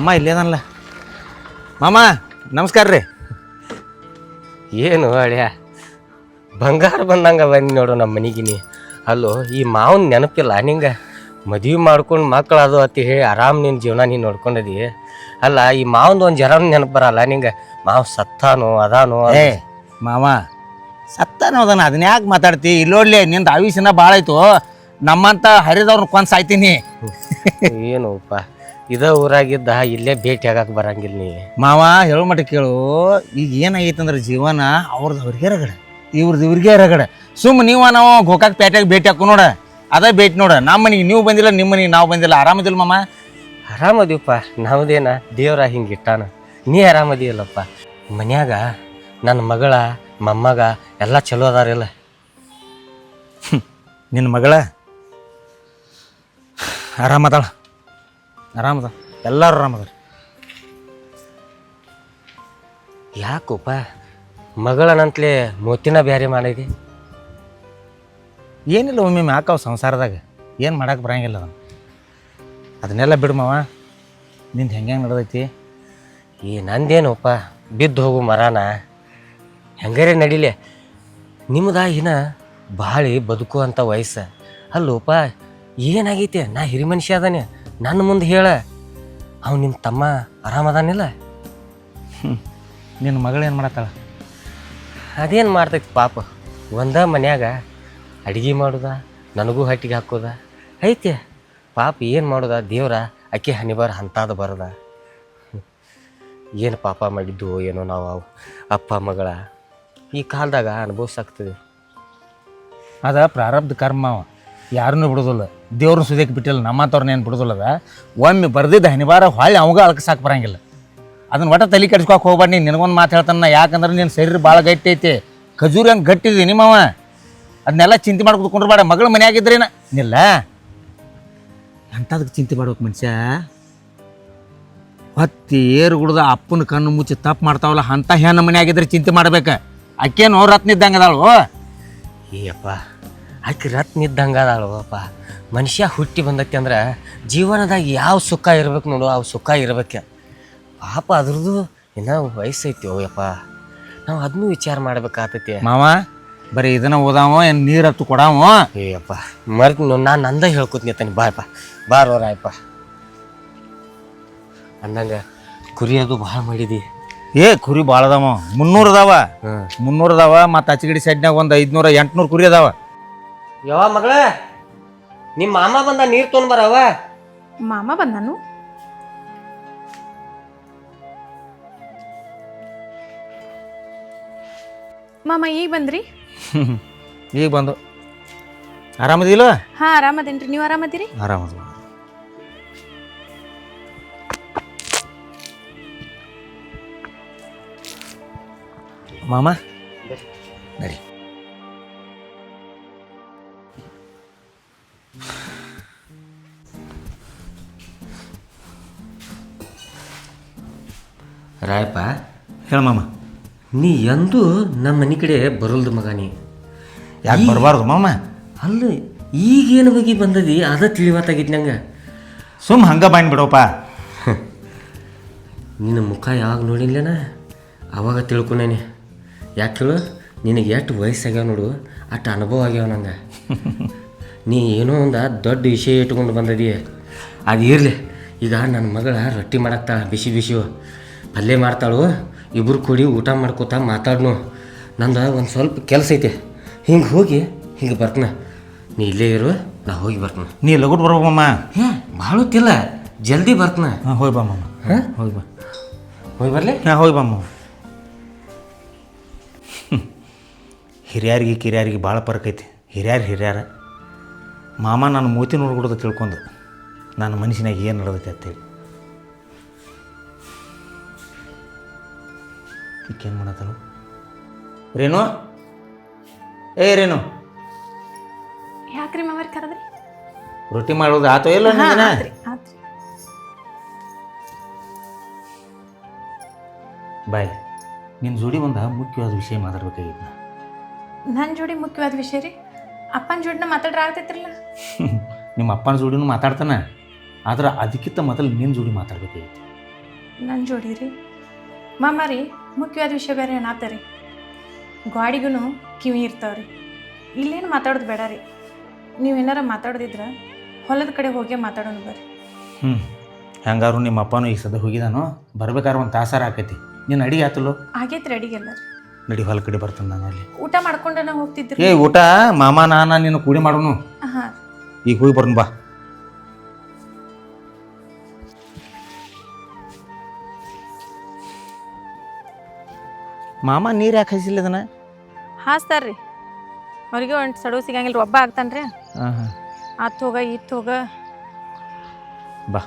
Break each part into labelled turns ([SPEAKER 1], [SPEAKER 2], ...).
[SPEAKER 1] ಮಾಮ ಇಲ್ಲೇದನಲ್ಲ. ಮಾಮ ನಮಸ್ಕಾರ ರೀ.
[SPEAKER 2] ಏನು ಅಳಿಯ ಬಂಗಾರ ಬಂದಂಗ ಬನ್ನಿ ನೋಡು ನಮ್ಮ ಮನೆಗಿನಿ. ಅಲ್ಲೋ ಈ ಮಾವನ ನೆನಪಿಲ್ಲ ನಿಂಗೆ? ಮದುವೆ ಮಾಡ್ಕೊಂಡು ಮಕ್ಕಳು ಅದು ಅತಿ ಹೇಳಿ ಆರಾಮ್ ನಿನ್ನ ಜೀವನ ನೀನು ನೋಡ್ಕೊಂಡದಿ. ಅಲ್ಲ ಈ ಮಾವಂದು ಒಂದು ಜರನ ನೆನಪು ಬರಲ್ಲ ನಿಂಗೆ? ಮಾವು ಸತ್ತಾನೋ ಅದಾನೋ?
[SPEAKER 1] ಏ ಮಾವ ಸತ್ತಾನೋ ಅದನ್ನ ಅದನ್ನ ಯಾಕೆ ಮಾತಾಡ್ತಿ? ಇಲ್ಲೋಡ್ಲಿ ನಿಂದು ಆಯುಷ್ಯನ ಭಾಳ ಆಯ್ತು. ನಮ್ಮಂತ ಹರಿದವ್ರನ್ನ ಕೊಂದು ಸಾಯ್ತೀನಿ.
[SPEAKER 2] ಏನೋಪ್ಪ ಇದ ಊರಾಗಿದ್ದ ಇಲ್ಲೇ ಭೇಟಿ ಆಗಕ್ಕೆ ಬರಂಗಿಲ್ಲ ನೀ.
[SPEAKER 1] ಮಾವ ಹೇಳೋ ಮಟ್ಟ ಕೇಳು. ಈಗ ಏನಾಗೈತೆ ಅಂದ್ರೆ ಜೀವನ ಅವ್ರದ್ದು ಅವ್ರಿಗೆ ರಗಡೆ, ಇವ್ರಿಗೆ ರಗಡೆ. ನೀವು ನಾವು ಗೋಕಾಕ್ ಪೇಟೆಗೆ ಭೇಟಿ ಹಾಕು ನೋಡ, ಅದೇ ಭೇಟಿ ನೋಡ. ನಮ್ಮ ಮನೆಗೆ ನೀವು ಬಂದಿಲ್ಲ, ನಿಮ್ಮ ಮನೆಗೆ ನಾವು ಬಂದಿಲ್ಲ. ಆರಾಮದಿಲ್ಲ ಮಾಮ?
[SPEAKER 2] ಆರಾಮದೀವಪ್ಪ. ನಾವ್ದೇನ ದೇವ್ರ ಹಿಂಗೆ ಇಟ್ಟಾನ. ನೀ ಆರಾಮದಿಲ್ಲಪ್ಪ? ಮನ್ಯಾಗ ನನ್ನ ಮಗಳ ಮೊಮ್ಮಗ ಎಲ್ಲ ಚಲೋ ಅದಾರಿಲ್ಲ?
[SPEAKER 1] ನಿನ್ನ ಮಗಳ ಆರಾಮದಾಳ, ಆರಾಮದ, ಎಲ್ಲರೂ ಆರಾಮದಾರ.
[SPEAKER 2] ಯಾಕಪ್ಪ ಮಗಳನಂತಲೇ ಮೂತಿನ ಬ್ಯಾರೆ ಮಾಡಿದೆ?
[SPEAKER 1] ಏನಿಲ್ಲ ಒಮ್ಮೆ ಹಾಕವು ಸಂಸಾರದಾಗ, ಏನು ಮಾಡಕ್ಕೆ ಬರಂಗಿಲ್ಲ ಅದನ್ನೆಲ್ಲ ಬಿಡು ಮಾವ. ನಿಂದು ಹೆಂಗೆ ನಡೆದೈತಿ?
[SPEAKER 2] ನಂದೇನಪ್ಪ ಬಿದ್ದು ಹೋಗು ಮರಾನ ಹೆಂಗಾರೆ ನಡಿಲೆ. ನಿಮ್ದ ಇನ್ನ ಬಾಳಿ ಬದುಕುವಂಥ ವಯಸ್ಸು ಅಲ್ಲೋಪ. ಏನಾಗೈತೆ? ನಾ ಹಿರಿ ಮನುಷ್ಯ ಅದಾನೆ, ನನ್ನ ಮುಂದೆ ಹೇಳ. ಅವ್ ನಿಮ್ಮ ತಮ್ಮ ಆರಾಮದಾನಿಲ್ಲ?
[SPEAKER 1] ನಿನ್ನ ಮಗಳೇನು ಮಾಡತ್ತಾಳ?
[SPEAKER 2] ಅದೇನು ಮಾಡ್ತೈತಿ ಪಾಪ. ಒಂದ ಮನ್ಯಾಗ ಅಡುಗೆ ಮಾಡೋದ, ನನಗೂ ಹಟ್ಟಿಗೆ ಹಾಕೋದ ಐತೆ ಪಾಪ. ಏನು ಮಾಡೋದ? ದೇವ್ರ ಅಕ್ಕಿ ಹನಿಬಾರ ಅಂತಾದ ಬರದ. ಏನು ಪಾಪ ಮಾಡಿದ್ದು ಏನೋ ನಾವು ಅಪ್ಪ ಮಗಳ ಈ ಕಾಲದಾಗ ಅನುಭವಿಸಾಗ್ತದೆ.
[SPEAKER 1] ಅದ ಪ್ರಾರಬ್ಧ ಕರ್ಮ. ಯಾರನ್ನೂ ಬಿಡೋದಿಲ್ಲ, ದೇವ್ರನ್ನ ಸುದೇಕ್ ಬಿಟ್ಟಿಲ್ಲ. ನಮ್ಮಂಥವ್ರನ್ನೇನು ಬಿಡೋದಿಲ್ಲದ. ಒಮ್ಮೆ ಬರ್ದಿದ್ದ ಹನಿಬಾರ ಹೊಳ್ಳಿ ಅವಾಗ ಅಳಕಸಾಕ್ ಬರಂಗಿಲ್ಲ. ಅದನ್ನ ಒಟ್ಟ ತಲೆ ಕೆಡ್ಸ್ಕೊಕ್ ಹೋಗ್ಬಾರ್ದು. ನೀನು ನಿನಗೊಂದು ಮಾತು ಹೇಳ್ತಾನ. ಯಾಕಂದ್ರೆ ನಿನ್ನ ಶರೀರ ಭಾಳ ಗಟ್ಟಿ ಐತಿ, ಖಜೂರಿ ಹಂಗೆ ಗಟ್ಟಿದಿ ನಿಮ್ಮವ. ಅದನ್ನೆಲ್ಲ ಚಿಂತೆ ಮಾಡ್ಕೊಂಡು ಕುಂಡ್ರಬೇಡ. ಮಗಳ ಮನೆಯಾಗಿದ್ರೇನ ನಿಲ್ಲ ಅಂಥದಕ್ಕೆ ಚಿಂತೆ ಮಾಡ್ಬೇಕು ಮನುಷ್ಯ. ಹೊತ್ತಿ ಏರು ಗುಡ್ದ ಅಪ್ಪನ ಕಣ್ಣು ಮುಚ್ಚಿ ತಪ್ಪು ಮಾಡ್ತಾವಲ್ಲ, ಅಂಥ ಹೆಣ್ಣು ಮನೆಯಾಗಿದ್ರೆ ಚಿಂತೆ ಮಾಡ್ಬೇಕು. ಅಕ್ಕೇನು ರತ್ನ ಇದ್ದಂಗೆ ಅದಾಳು.
[SPEAKER 2] ಏಯಪ್ಪ ಆಕೆ ರತ್ನ ಇದ್ದಂಗೆ ಅದಾಳು ಅಪ್ಪ. ಮನುಷ್ಯ ಹುಟ್ಟಿ ಬಂದೈತಿ ಅಂದ್ರೆ ಜೀವನದಾಗ ಯಾವ ಸುಖ ಇರ್ಬೇಕು ನೋಡು, ಅವು ಸುಖ ಇರ್ಬೇಕು. ಪಾಪ ಅದ್ರದ್ದು ಇನ್ನೂ ವಯಸ್ಸೈತಿ ಓಯಪ್ಪ. ನಾವು ಅದನ್ನೂ ವಿಚಾರ ಮಾಡ್ಬೇಕಾಗ್ತೈತಿ
[SPEAKER 1] ಮಾವ. ಬರೀ ಇದನ್ನ ಓದಾವ ಏನು ನೀರು ಹತ್ತು ಕೊಡಾವ?
[SPEAKER 2] ಏಯಪ್ಪ ಮರ್ತು ನಾನು ನಂದ ಹೇಳ್ಕೊತೀನಿ ತಾನೆ. ಬಾಯಪ್ಪ ಬಾರೋರಾಯಪ್ಪ. ಅಂದಂಗೆ ಕುರಿ ಅದು ಭಾಳ ಮಾಡಿದಿ.
[SPEAKER 1] ಏ ಕುರಿ ಭಾಳ ಅದಾವ, 300 ಅದಾವ. 300 ಅದಾವ. ಮತ್ತು ಅಚ್ಚಗಡಿ ಸೈಡ್ನಾಗ ಒಂದು 500 800 ಕುರಿ ಅದಾವ.
[SPEAKER 2] ಯಾವ ಮಗಳ ನಿಮ್ಮ ಮಾಮ ಬಂದ ನೀರು ತೊಗೊಂಡ್ ಬರವ.
[SPEAKER 3] ಮಾಮ ಬಂದನು? ಮಾಮ ಈಗ ಬಂದ್ರಿ?
[SPEAKER 1] ಈಗ ಬಂದು. ಆರಾಮದಿಲ್ಲ?
[SPEAKER 3] ಹಾ ಆರಾಮದೇನ್ರಿ. ನೀವು ಆರಾಮದಿರಿ?
[SPEAKER 1] ಆರಾಮದ. ಮಾಮ ನಡಿ.
[SPEAKER 2] ರಾಯಪ್ಪ
[SPEAKER 1] ಹೇಳ ಮಾಮ.
[SPEAKER 2] ನೀ ಎಂದೂ ನಮ್ಮ ಮನೆ ಕಡೆ ಬರಲ್ದು ಮಗ. ನೀ
[SPEAKER 1] ಯಾಕೆ ಬರಬಾರ್ದು ಮಾಮ?
[SPEAKER 2] ಅಲ್ಲ ಈಗೇನು ಬಗ್ಗೆ ಬಂದದಿ ಅದ ತಿಳಿವತ್ತಾಗಿತ್ತು ನಂಗೆ.
[SPEAKER 1] ಹಂಗೆ ಬಾಯ್ನ್ ಬಿಡೋಪ್ಪ.
[SPEAKER 2] ನಿನ್ನ ಮುಖ ಯಾವಾಗ ನೋಡಿಲ್ಲೇನ ಅವಾಗ ತಿಳ್ಕೊಂಡೇನೆ. ಯಾಕೆ ಹೇಳು? ನಿನಗೆ ಎಷ್ಟು ವಯಸ್ಸಾಗ್ಯಾವ ನೋಡು, ಅಷ್ಟು ಅನುಭವ ಆಗ್ಯಾವ ನಂಗೆ. ನೀ ಏನೋ ಒಂದು ದೊಡ್ಡ ವಿಷಯ ಇಟ್ಕೊಂಡು ಬಂದದಿ. ಅದು ಇರಲಿ. ಈಗ ನನ್ನ ಮಗಳ ರೊಟ್ಟಿ ಮಾಡಾಕ್ತಾಳ, ಬಿಸಿ ಬಿಸಿವು ಪಲ್ಯ ಮಾಡ್ತಾಳು. ಇಬ್ಬರು ಕೂಡಿ ಊಟ ಮಾಡ್ಕೋತಾ ಮಾತಾಡ್ನು. ನಂದು ಒಂದು ಸ್ವಲ್ಪ ಕೆಲಸ ಐತೆ, ಹಿಂಗೆ ಹೋಗಿ ಹಿಂಗೆ ಬರ್ತನ. ನೀ ಇಲ್ಲೇ ಇರು, ನಾ ಹೋಗಿ ಬರ್ತನ.
[SPEAKER 1] ನೀ ಲಗುಟ್ ಬರ್ಬೇಕಮ್ಮ.
[SPEAKER 2] ಭಾಳ ಹೊತ್ತಿಲ್ಲ, ಜಲ್ದಿ ಬರ್ತನ.
[SPEAKER 1] ಹಾಂ ಹೋಗಿ ಬಾ ಮಾಮ.
[SPEAKER 2] ಹಾಂ
[SPEAKER 1] ಹೋಗಿ ಬಾ.
[SPEAKER 2] ಹೋಗಿ ಬರಲಿ?
[SPEAKER 1] ಹಾಂ ಹೋಗಿ ಬಾ ಮಾಮ. ಹಿರಿಯರಿಗೆ ಕಿರಿಯರಿಗೆ ಭಾಳ ಫರ್ಕ್ ಐತಿ. ಹಿರಿಯರ ಮಾಮ ನಾನು ಮೂತಿ ನೋಡ್ಬಿಡೋದು ತಿಳ್ಕೊಂಡು ನನ್ನ ಮನುಷ್ಯನಾಗ ಏನು ನಡೆದೈತೆ ಅಂತೇಳಿ. ಈಕೇನು ಮಾಡತ್ತನು? ರೇನು, ಏ ರೇನು,
[SPEAKER 3] ಯಾಕ್ರಿ ಮಾವರ್ ಕರೆದ್ರಿ?
[SPEAKER 1] ರೊಟ್ಟಿ ಮಾಡೋದು ಆತೋ ಇಲ್ಲ? ಬಾಯ್, ನಿನ್ನ ಜೋಡಿ ಒಂದು ಮುಖ್ಯವಾದ ವಿಷಯ ಮಾತಾಡ್ಬೇಕಾಗಿತ್ತು.
[SPEAKER 3] ನನ್ನ ಜೋಡಿ ಮುಖ್ಯವಾದ ವಿಷಯ ರೀ? ಅಪ್ಪನ ಜೋಡಿನ ಮಾತಾಡ್ರ ಆಗ್ತೈತ್ರಲ್ಲ?
[SPEAKER 1] ನಿಮ್ಮ ಅಪ್ಪನ ಜೋಡಿನೂ ಮಾತಾಡ್ತಾನೆ, ಆದ್ರೆ ಅದಕ್ಕಿಂತ ಮೊದಲು ನಿನ್ನ ಜೋಡಿ ಮಾತಾಡ್ಬೇಕಾಗಿತ್ತು.
[SPEAKER 3] ನನ್ನ ಜೋಡಿ ರೀ ಮಾಮಾರಿ ಮುಖ್ಯವಾದ ವಿಷಯ ಬೇರೆ ಏನಾತರಿ ಗಾಡಿಗೂ ಕಿವಿ ಇರ್ತಾವ್ರಿ ಇಲ್ಲೇನು ಮಾತಾಡೋದು ಬೇಡ ರೀ ನೀವೇನಾರ ಮಾತಾಡೋದಿದ್ರೆ ಹೊಲದ ಕಡೆ ಹೋಗಿ ಮಾತಾಡೋಣ ಬರ್ರಿ.
[SPEAKER 1] ಹೆಂಗಾರು ನಿಮ್ಮ ಅಪ್ಪನೂ ಈಗ ಸದ ಹೋಗಿದಾನು ಬರ್ಬೇಕಾದ್ರೆ ಒಂದು ತಾಸಾರ ಆಕೈತಿ ನೀನು ಅಡಿಗೆ ಆತಲ್ಲೋ
[SPEAKER 3] ಆಗೈತೆ ರೆಡಿಗೆಲ್ಲ ರೀ.
[SPEAKER 1] ನಡಿ ಹೊಲ ಕಡೆ ಬರ್ತಾನೆ ನಾನು ಅಲ್ಲಿ.
[SPEAKER 3] ಊಟ ಮಾಡ್ಕೊಂಡನ ಹೋಗ್ತಿದ್ರಿ?
[SPEAKER 1] ಏ ಊಟ ಮಾಮ ನಾನ ನೀನು ಕೂಡಿ ಮಾಡೋನು.
[SPEAKER 3] ಹಾಂ
[SPEAKER 1] ಈಗ ಹೋಗಿ ಬರ್ನು ಬಾ. ಮಾಮ ನೀರು ಯಾಕೆ ಹಸಿಲ್ಲ ಅದನ್ನ
[SPEAKER 3] ಹಾಸ್ತಾರ್ರಿ ಅವ್ರಿಗೆ ಒಂದು ಸಡು ಸಿಗಂಗಿಲ್ಲ ಒಬ್ಬ ಆಗ್ತಾನ್ರಿ.
[SPEAKER 1] ಹಾಂ ಹಾಂ
[SPEAKER 3] ಆತ್ ಹೋಗ ಇತ್ತು ಹೋಗ
[SPEAKER 1] ಬಾ.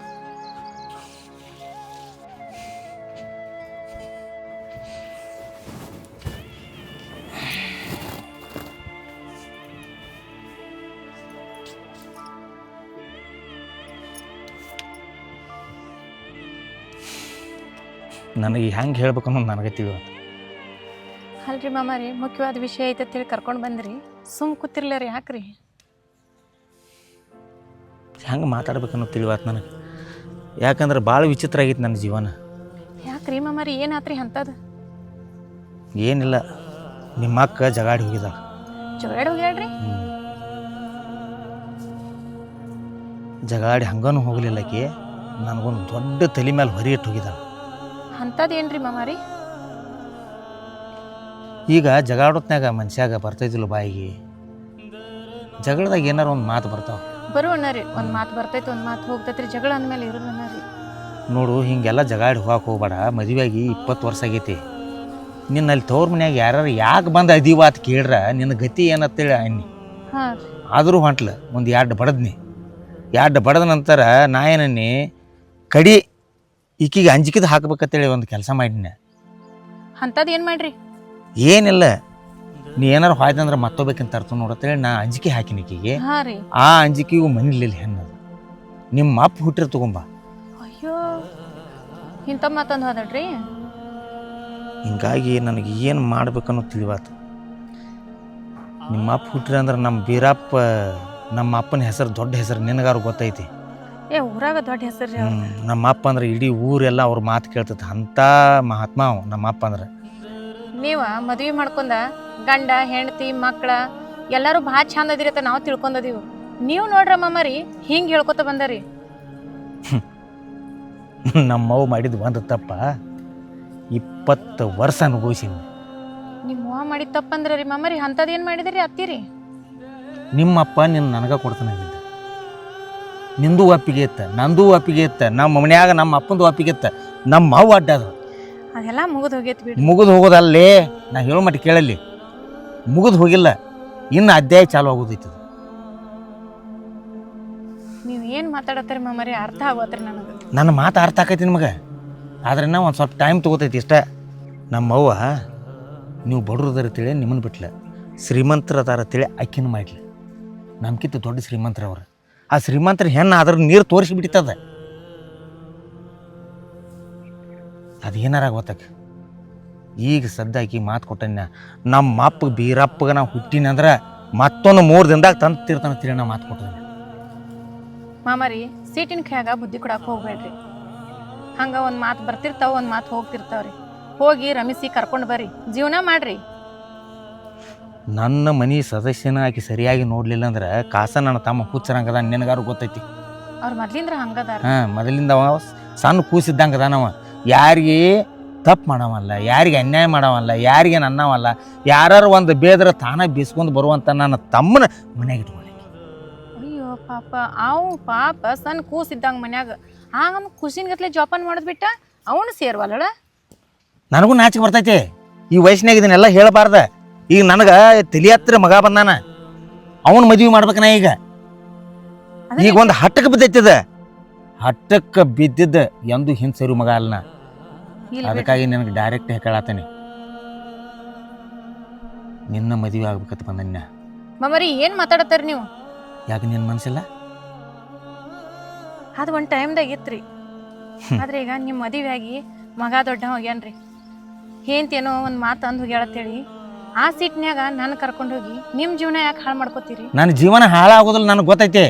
[SPEAKER 1] ನನಗೆ ಹೆಂಗೆ ಹೇಳ್ಬೇಕು ಅನ್ನೋದು ನನಗೆ ತಿಳಿಯೋದು.
[SPEAKER 3] ಅಲ್ರಿ ಮಾಮಾರಿ ಮುಖ್ಯವಾದ ವಿಷಯ ಐತೆ ಅಂತೇಳಿ ಕರ್ಕೊಂಡು ಬಂದ್ರಿ ಸುಮ್ ಕೂತಿರ್ಲ ರೀ ಯಾಕ್ರಿ?
[SPEAKER 1] ಹೆಂಗೆ ಮಾತಾಡ್ಬೇಕನ್ನೋದು ತಿಳಿವಾತು ನನಗೆ. ಯಾಕಂದ್ರೆ ಭಾಳ ವಿಚಿತ್ರ ಆಗೈತೆ ನನ್ನ ಜೀವನ.
[SPEAKER 3] ಯಾಕ್ರಿ ಮಾಮಾರಿ ಏನಾತ್ರಿ ಅಂಥದ್ದು?
[SPEAKER 1] ಏನಿಲ್ಲ, ನಿಮ್ಮ ಅಕ್ಕ ಜಗಾಡಿ ಹೋಗಿದ್ದಾಳ.
[SPEAKER 3] ಜೋಡಿ ಹೋಗ್ಯಾಳ್ರಿ?
[SPEAKER 1] ಜಗಾಡಿ ಹಂಗನೂ ಹೋಗಲಿಲ್ಲಕ್ಕೆ ನನಗೊಂದು ದೊಡ್ಡ ತಲೆ ಮೇಲೆ ಹೊರಿ ಇಟ್ಟು ಹೋಗಿದ್ದಾಳ.
[SPEAKER 3] ಅಂಥದ್ದು ಏನ್ರಿ ಮಾಮಾರಿ?
[SPEAKER 1] ಈಗ ಜಗಾಡೋತ್ನಾಗ ಮನುಷ್ಯಾಗ ಬರ್ತೈತಿಲ್ಲ ಬಾಯಿಗೆ, ಜಗಳದಾಗ ಏನಾರು ಒಂದು ಮಾತು ಬರ್ತಾವೆ.
[SPEAKER 3] ಬರು ಅಣ್ಣರಿ ಒಂದು ಮಾತು ಬರ್ತೈತಿ ಒಂದು ಮಾತು ಹೋಗ್ತೈತ್ರಿ, ಜಗಳ ಅಂದಮೇಲೆ ಇರೋದು ಅಣ್ಣರಿ.
[SPEAKER 1] ನೋಡು ಹಿಂಗೆಲ್ಲ ಜಗಾಡಿ ಹೋಗಕ್ಕೆ ಹೋಗ್ಬೇಡ. ಮದುವೆಯಾಗಿ 20 ವರ್ಷ ಆಗೈತಿ. ನಿನ್ನ ಅಲ್ಲಿ ತವ್ರ ಮನ್ಯಾಗ ಯಾರು ಯಾಕೆ ಬಂದು ಅದೀವ ಅಂತ ಕೇಳ್ರ ನಿನ್ನ ಗತಿ ಏನಂತೇಳಿ ಅನ್ನಿ.
[SPEAKER 3] ಹಾಂ
[SPEAKER 1] ಆದರೂ ಹೊಂಟ್ಲ ಒಂದು 2 ಬಡದ್ನಿ. 2 ಬಡದ ನಂತರ ನಾ ಏನನ್ನಿ ಕಡಿ ಈಕಿಗೆ ಅಂಜಿಕಿದ ಹಾಕ್ಬೇಕಂತೇಳಿ ಒಂದು ಕೆಲಸ ಮಾಡಿನ.
[SPEAKER 3] ಅಂಥದ್ದು ಏನು ಮಾಡ್ರಿ?
[SPEAKER 1] ಏನಿಲ್ಲ, ನೀ ಏನಾರು ಹೋಯ್ತಂದ್ರೆ ಮತ್ತೋಬೇಕಂತ ಅರ್ಥ ನೋಡತ್ತೇಳಿ ನಾ ಅಂಜಿಕೆ ಹಾಕಿನ ಈಕಿಗೆ.
[SPEAKER 3] ಹಾಂ ರೀ.
[SPEAKER 1] ಆ ಅಂಜಿಕೆಗೂ ಮನಿಲಿಲ್ಲ ಹೆಣ್ಣು. ನಿಮ್ಮ ಅಪ್ಪ ಹುಟ್ಟಿರ್ ತಗೊಂಬ.
[SPEAKER 3] ಅಯ್ಯೋ ಇಂಥ ಮಾತಂದು ಹೋದಳ್ರಿ.
[SPEAKER 1] ಹಿಂಗಾಗಿ ನನಗೆ ಏನು ಮಾಡ್ಬೇಕನ್ನೋ ತಿಳಿವಾತು. ನಿಮ್ಮ ಅಪ್ಪ ಹುಟ್ಟಿರಂದ್ರೆ ನಮ್ಮ ಬೀರಪ್ಪ, ನಮ್ಮ ಅಪ್ಪನ ಹೆಸರು ದೊಡ್ಡ ಹೆಸರು ನಿನಗಾರು ಗೊತ್ತೈತಿ.
[SPEAKER 3] ಏ ಊರಾಗ ದೊಡ್ಡ ಹೆಸರು ರೀ.
[SPEAKER 1] ನಮ್ಮ ಅಪ್ಪ ಅಂದ್ರೆ ಇಡೀ ಊರೆಲ್ಲ ಅವ್ರ ಮಾತು ಕೇಳ್ತೈತೆ. ಅಂಥ ಮಹಾತ್ಮ ಅವ ನಮ್ಮ ಅಪ್ಪ ಅಂದ್ರೆ.
[SPEAKER 3] ನೀವು ಮದುವೆ ಮಾಡ್ಕೊಂಡ ಗಂಡ ಹೆಂಡತಿ ಮಕ್ಕಳ ಎಲ್ಲರೂ ಭಾಳ ಚಂದ ಅದಿರತ್ತ ನಾವು ತಿಳ್ಕೊಂಡದೀವು. ನೀವು ನೋಡ್ರ ಮಾಮಾರಿ ಹಿಂಗೆ ಹೇಳ್ಕೊತ ಬಂದರಿ.
[SPEAKER 1] ನಮ್ಮವ್ವ ಮಾಡಿದ್ದು ಒಂದು ತಪ್ಪ 20 ವರ್ಷ ಅನುಭವಿಸಿನಿ.
[SPEAKER 3] ನಿಮ್ಮ ಅವ್ವ ಮಾಡಿದ ತಪ್ಪಂದ್ರೆ ರೀ ಮಾಮಾರಿ ಅಂಥದ್ದು ಏನು ಮಾಡಿದ್ರಿ ಅತ್ತೀರಿ?
[SPEAKER 1] ನಿಮ್ಮಪ್ಪ ನಿನ್ನ ನನಗೆ ಕೊಡ್ತಾನೆ ಅಂದಿದ್ದ. ನಿಂದು ಒಪ್ಪಿಗೆ ಇತ್ತ, ನಂದು ಒಪ್ಪಿಗೆ ಇತ್ತ, ನಮ್ಮ ಮನ್ಯಾಗ ನಮ್ಮ ಅಪ್ಪಂದು ಒಪ್ಪಿಗೆ ಇತ್ತ. ನಮ್ಮ ಅವ್ವ ಅಡ್ಡಾದ್ರು.
[SPEAKER 3] ಅದೆಲ್ಲ ಮುಗಿದು ಹೋಗೈತಿ ಬಿಡಿ.
[SPEAKER 1] ಮುಗಿದು ಹೋಗೋದಲ್ಲೇ ನಾ ಹೇಳೋ ಮಟ್ಟ ಕೇಳಲ್ಲಿ. ಮುಗಿದು ಹೋಗಿಲ್ಲ, ಇನ್ನು ಅಧ್ಯಾಯ ಚಾಲು ಆಗೋದೈತದ.
[SPEAKER 3] ನೀವು ಏನು ಮಾತಾಡತ್ತೀರಿ ಮಾಮಾರಿ ಅರ್ಥ ಆಗೋತ್ರಿ ನನಗೆ.
[SPEAKER 1] ನನ್ನ ಮಾತು ಅರ್ಥ ಆಕೈತಿ ನಿಮಗೆ, ಆದ್ರೆ ನಾವು ಒಂದು ಸ್ವಲ್ಪ ಟೈಮ್ ತೊಗೋತೈತಿ ಇಷ್ಟ. ನಮ್ಮವ್ವ ನೀವು ಬಡ್ರದಾರ ತಿಳಿ ನಿಮ್ಮನ್ನು ಬಿಟ್ಲ, ಶ್ರೀಮಂತರ ಅದಾರ ತಿಳಿ ಅಕ್ಕಿನ ಮಾಡ್ಲಿ. ನಮ್ಕಿಂತ ದೊಡ್ಡ ಶ್ರೀಮಂತರವ್ರು. ಆ ಶ್ರೀಮಂತರ ಹೆಣ್ಣು ಅದ್ರ ನೀರು ತೋರಿಸಿಬಿಟ್ಟಿತ್ತದ. ಅದು ಏನಾರ ಗೊತ್ತಕ್ಕೆ ಈಗ ಸದ್ದಾಕಿ ಮಾತು ಕೊಟ್ಟನ. ನಮ್ಮ ಅಪ್ಪ ಬೀರಪ್ಪಗೆ ನಾವು ಹುಟ್ಟಿನಂದ್ರೆ ಮತ್ತೊಂದು 3 ದಿನದಾಗ ತಂದು ತಿರ್ತಾನೆ ತಿಳಿ ನಾ ಮಾತು ಕೊಟ್ಟದ.
[SPEAKER 3] ಮಾಮಾರಿ ಸೀಟಿನ ಕೈಯಾಗ ಬುದ್ಧಿ ಕೊಡಕ್ಕೆ ಹೋಗ್ಬೇಡ್ರಿ. ಹಂಗೆ ಒಂದು ಮಾತು ಬರ್ತಿರ್ತಾವ ಒಂದು ಮಾತು ಹೋಗ್ತಿರ್ತಾವ್ರಿ. ಹೋಗಿ ರಮಿಸಿ ಕರ್ಕೊಂಡು ಬರ್ರಿ, ಜೀವನ ಮಾಡ್ರಿ.
[SPEAKER 1] ನನ್ನ ಮನೆ ಸದಸ್ಯನ ಆಕಿ ಸರಿಯಾಗಿ ನೋಡಲಿಲ್ಲ ಅಂದ್ರೆ ಕಾಸ ನನ್ನ ತಮ್ಮ ಹುಚ್ಚರಂಗದ ನಿನಗಾರು ಗೊತ್ತೈತಿ.
[SPEAKER 3] ಅವ್ರು ಮೊದ್ಲಿಂದ್ರ ಹಂಗದಾರ.
[SPEAKER 1] ಹಾಂ, ಮೊದಲಿಂದ ಅವ ಸಣ್ಣ ಕೂಸಿದ್ದಂಗೆ ಅದಾನವ. ಯಾರಿಗೆ ತಪ್ಪು ಮಾಡವಲ್ಲ, ಯಾರಿಗೆ ಅನ್ಯಾಯ ಮಾಡವಲ್ಲ, ಯಾರಿಗೆ ನನ್ನವಲ್ಲ. ಯಾರು ಒಂದು ಬೇದ್ರ ತಾನ ಬೀಸ್ಕೊಂಡು ಬರುವಂಥ ನನ್ನ ತಮ್ಮನ ಮನ್ಯಾಗ ಇಟ್ಕೊಳ್ಳಿ.
[SPEAKER 3] ಅಯ್ಯೋ ಪಾಪ ಅವು ಪಾಪ ಸಣ್ಣ ಕೂಸಿದ್ದಂಗೆ ಮನ್ಯಾಗ ಆಗ ಖುಷಿನ ಗತ್ಲೆ ಜೋಪಾನ ಮಾಡೋದು ಬಿಟ್ಟ ಅವನು ಸೇರ್ವಲ್ಲ.
[SPEAKER 1] ನನಗೂ ನಾಚಿಕೆ ಬರ್ತೈತಿ. ಈ ವಯಸ್ಸಿನಾಗ ಇದನ್ನೆಲ್ಲ ಹೇಳಬಾರ್ದ. ಈಗ ನನಗೆ ತಲೆ ಹತ್ತಿರ ಮಗ ಬಂದಾನ, ಅವನು ಮದುವೆ ಮಾಡ್ಬೇಕನ. ಈಗ ಒಂದು ಹಟ್ಟಕ್ಕೆ ಬಿದ್ದೈತದ. ಹಟ್ಟಕ್ಕೆ ಬಿದ್ದಿದ್ದ ಎಂದು ಹಿಂದೆ ಸರಿ ಮಗ ಅಲ್ಲ. ಅದಕ್ಕಾಗಿ ನನಗೆ ಡೈರೆಕ್ಟ್ ಹೇಳಾತೇನೆ, ನಿನ್ನ ಮದುವೆ ಆಗ್ಬೇಕಂತ ಬಂದನ್ಯ.
[SPEAKER 3] ಮಾಮಾರಿ ಏನು ಮಾತಾಡತ್ತಾರ ನೀವು?
[SPEAKER 1] ಯಾಕೆ ನಿನ್ನ ಮನಸ್ಸಿಲ್ಲ?
[SPEAKER 3] ಅದು ಒಂದು ಟೈಮ್ದಾಗ ಇತ್ರಿ. ಆದ್ರೆ ಈಗ ನಿಮ್ಮ ಮದುವೆ ಆಗಿ ಮಗ ದೊಡ್ಡ ಹೋಗ್ಯಾನ್ರಿ. ಏಂತೇನೋ ಒಂದು ಮಾತು ಅಂದು ಹೋಗ್ಯಾಳತ್ತೇಳಿ ಆ ಸೀಟ್ನ್ಯಾಗ ನಾನು ಕರ್ಕೊಂಡು ಹೋಗಿ ನಿಮ್ಮ ಜೀವನ ಯಾಕೆ ಹಾಳು ಮಾಡ್ಕೋತೀರಿ?
[SPEAKER 1] ನನ್ನ ಜೀವನ ಹಾಳಾಗೋದಿಲ್ಲ ನನಗೆ ಗೊತ್ತೈತೆ.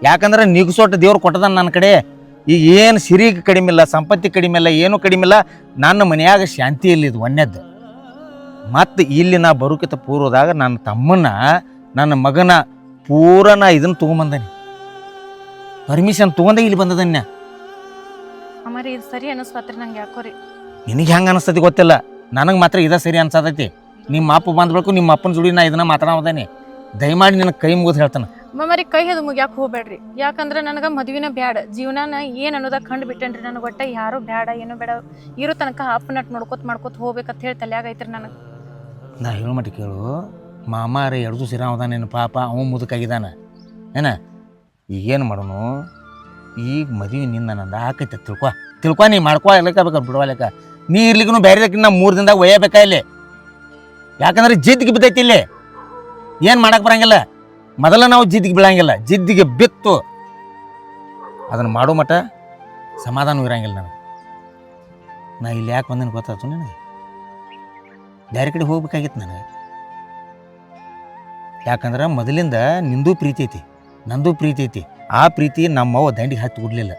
[SPEAKER 1] ಯಾಕಂದ್ರೆ ನಿಗ್ಸೊಟ್ಟು ದೇವ್ರು ಕೊಟ್ಟದ ನನ್ನ ಕಡೆ. ಈಗ ಏನು ಸಿರಿಗೆ ಕಡಿಮೆ ಇಲ್ಲ, ಸಂಪತ್ತಿ ಕಡಿಮೆ ಇಲ್ಲ, ಏನೂ ಕಡಿಮೆ ಇಲ್ಲ. ನನ್ನ ಮನೆಯಾಗ ಶಾಂತಿ ಇಲ್ಲಿದ್ದು ಒಂದೇದ್ದು. ಮತ್ತು ಇಲ್ಲಿ ನಾ ಬರೋಕಿತ ಪೂರ್ವದಾಗ ನನ್ನ ತಮ್ಮನ ನನ್ನ ಮಗನ ಪೂರ ನಾ ಇದನ್ನು ತೊಗೊಂಬಂದಾನೆ, ಪರ್ಮಿಷನ್ ತೊಗೊಂಡೆ ಇಲ್ಲಿ ಬಂದದನ್ಯ.
[SPEAKER 3] ಅಮ್ಮಾರಿ ಇದು ಸರಿ ಅನ್ನಿಸ್ಬತ್ರಿ ನಂಗೆ ಯಾಕೋ ರೀ.
[SPEAKER 1] ನಿನಗೆ ಹೆಂಗೆ ಅನಿಸ್ತತಿ ಗೊತ್ತಿಲ್ಲ, ನನಗೆ ಮಾತ್ರ ಇದ ಸರಿ ಅನ್ಸತೈತಿ. ನಿಮ್ಮ ಅಪ್ಪ ಬಂದ್ಬೇಕು, ನಿಮ್ಮ ಅಪ್ಪನ ಜೋಡಿ ನಾ ಇದನ್ನ ಮಾತಾಡೋದಾನೆ. ದಯಮಾಡಿ ನನಗೆ ಕೈ ಮುಗಿದು ಹೇಳ್ತಾನೆ.
[SPEAKER 3] ಮಾಮಾರಿ ಕೈ ಅದು ಮುಗ್ಯಾಕೆ ಹೋಗ್ಬೇಡ್ರಿ. ಯಾಕಂದ್ರೆ ನನಗೆ ಮದುವೆನ ಬ್ಯಾಡ, ಜೀವನಾನ ಏನು ಅನ್ನೋದಾಗ ಕಂಡು ಬಿಟ್ಟೇನ್ರಿ. ನನಗೆ ಒಟ್ಟ ಯಾರು ಬೇಡ, ಏನೂ ಬೇಡ, ಇರೋ ತನಕ ಅಪ್ಪನಟ್ ಮಾಡ್ಕೋತ ಹೋಗ್ಬೇಕಂತ ಹೇಳಿ ತಲೆಯಾಗ ಐತ್ರಿ ನನಗೆ.
[SPEAKER 1] ನಾ ಹೇಳೋ ಮಟ್ಟ ಕೇಳು, ಮಾಮಾರ ಎರಡು ಸಿರ ಅವದಾನೇನು ಪಾಪ, ಅವ ಮುದುಕಾಗಿದ್ದಾನೆ ಏನ. ಈಗೇನು ಮಾಡೋನು, ಈಗ ಮದುವೆ ನಿನ್ನ ನಂದು ಆಕೈತೆ ತಿಳ್ಕೊ ನೀ ಮಾಡ್ಕೊ ಲೆಕ್ಕ ಬೇಕಾದ್ರೆ ಬಿಡುವಲೆಕ್ಕ. ನೀ ಇರ್ಲಿಕ್ಕೂ ಬೇರೆದಕ್ಕೆ ನಾ 3 ದಿನದಾಗ ಒಯ್ಯಬೇಕಾ ಇಲ್ಲಿ. ಯಾಕಂದ್ರೆ ಜಿದ್ದಿಗೆ ಬಿದ್ದೈತಿ ಇಲ್ಲಿ, ಏನು ಮಾಡಕ್ಕೆ ಬರಂಗಿಲ್ಲ. ಮೊದಲ ನಾವು ಜಿದ್ದಿಗೆ ಬೀಳಂಗಿಲ್ಲ, ಜಿದ್ದಿಗೆ ಬಿತ್ತು ಅದನ್ನು ಮಾಡೋ ಮಟ್ಟ ಸಮಾಧಾನ ಇರಂಗಿಲ್ಲ ನನಗೆ. ನಾ ಇಲ್ಲಿ ಯಾಕೆ ಬಂದೇನು ಗೊತ್ತಾಯ್ತು ನನಗೆ, ಬೇರೆ ಕಡೆ ಹೋಗ್ಬೇಕಾಗಿತ್ತು ನನಗೆ. ಯಾಕಂದ್ರೆ ಮೊದಲಿಂದ ನಿಂದು ಪ್ರೀತಿ ಐತಿ, ನಂದು ಪ್ರೀತಿ ಐತಿ. ಆ ಪ್ರೀತಿ ನಮ್ಮವ್ವ ದಂಡಿಗೆ ಹತ್ತಿ ಕೊಡಲಿಲ್ಲ.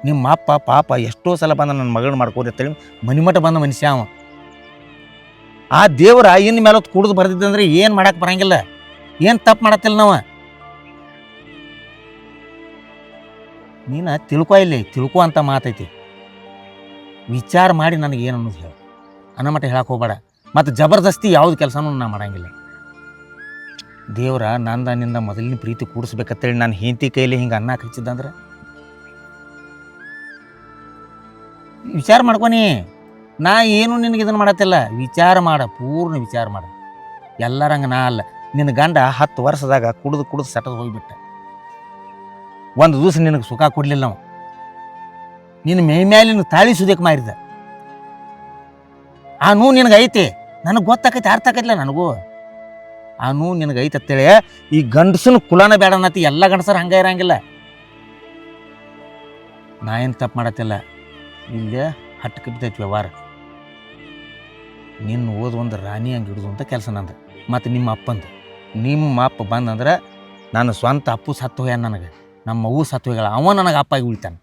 [SPEAKER 1] ನಿಮ್ಮ ಅಪ್ಪ ಪಾಪ ಎಷ್ಟೋ ಸಲ ಬಂದ ನನ್ನ ಮಗಳನ್ನ ಮಾಡ್ಕೊಡಿ ಅಂತೇಳಿ ಮನಿಮಠ ಬಂದ ಮನುಷ್ಯ ಅವ. ಆ ದೇವರ ಇನ್ನು ಮೇಲೆ ಹೊತ್ತು ಕುಡಿದು ಬರ್ದಿದ್ದಂದ್ರೆ ಏನು ಮಾಡಕ್ಕೆ ಬರಂಗಿಲ್ಲ, ಏನು ತಪ್ಪು ಮಾಡತ್ತಿಲ್ಲ ನಾವು. ನೀನು ತಿಳ್ಕೊ ಅಂತ ಮಾತೈತಿ. ವಿಚಾರ ಮಾಡಿ ನನಗೆ ಏನು ಅನ್ನೋದು ಹೇಳು, ಅನ್ನಮಟ್ಟ ಹೇಳಕ್ಕೆ ಹೋಗ್ಬೇಡ. ಮತ್ತು ಜಬರ್ದಸ್ತಿ ಯಾವ್ದು ಕೆಲಸನೂ ನಾ ಮಾಡಂಗಿಲ್ಲ. ದೇವರ ನಿಂದ ಮೊದಲಿನ ಪ್ರೀತಿ ಕೂಡಿಸ್ಬೇಕಂತೇಳಿ ನಾನು ಹೆಂಡತಿ ಕೈಲಿ ಹಿಂಗೆ ಅನ್ನ ಹಚ್ಚಿದ್ದಂದ್ರೆ ವಿಚಾರ ಮಾಡ್ಕೊನಿ. ನಾ ಏನು ನಿನಗೆ ಇದನ್ನು ಮಾಡತ್ತಿಲ್ಲ, ವಿಚಾರ ಮಾಡ, ಪೂರ್ಣ ವಿಚಾರ ಮಾಡ. ಎಲ್ಲರಂಗೆ ನಾ ಅಲ್ಲ. ನಿನ್ನ ಗಂಡ 10 ವರ್ಷದಾಗ ಕುಡಿದು ಸೆಟದು ಹೋಗಿಬಿಟ್ಟ. ಒಂದು ದಿವಸ ನಿನಗೆ ಸುಖ ಕೊಡಲಿಲ್ಲ ನಾವು. ನಿನ್ನ ಮೇಲಿನ ತಾಳಿ ಸುದಕ್ಕೆ ಮಾರಿದ. ಆ ನೋವು ನಿನಗೆ ಐತಿ, ನನಗೆ ಗೊತ್ತಾಕೈತಿ, ಅರ್ಥ ಆಕೈತಿಲ್ಲ ನನಗೂ. ಆ ನೋವು ನಿನಗೆ ಐತೆ ಅಂತೇಳಿ ಈ ಗಂಡಸನ ಕುಲಾನ ಬೇಡ ಅನ್ನತಿ. ಎಲ್ಲ ಗಂಡಸರು ಹಂಗೆ ಇರಂಗಿಲ್ಲ. ನಾ ಏನು ತಪ್ಪು ಮಾಡತ್ತಿಲ್ಲ, ಇಲ್ಲೇ ಹಟ್ಟಕ್ಕೆ ಬಿದ್ದೈತಿ ವ್ಯವಹಾರ. ನಿನ್ನ ಓದು ಒಂದು ರಾಣಿ ಹಂಗೆ ಹಿಡಿದು ಅಂತ ಕೆಲಸ ನಂದು. ಮತ್ತು ನಿಮ್ಮ ಅಪ್ಪಂದು, ನಿಮ್ಮ ಅಪ್ಪ ಬಂದಂದ್ರೆ ನಾನು ಸ್ವಂತ ಅಪ್ಪು ಸತ್ತು ಹೋಗ್ಯಾನ, ನನಗೆ ನಮ್ಮ ಅವ್ವ ಸತ್ತು ಹೋಗ್ಯಾಳ, ಅವ ನನಗೆ ಅಪ್ಪಾಗಿ ಉಳಿತಾನೆ.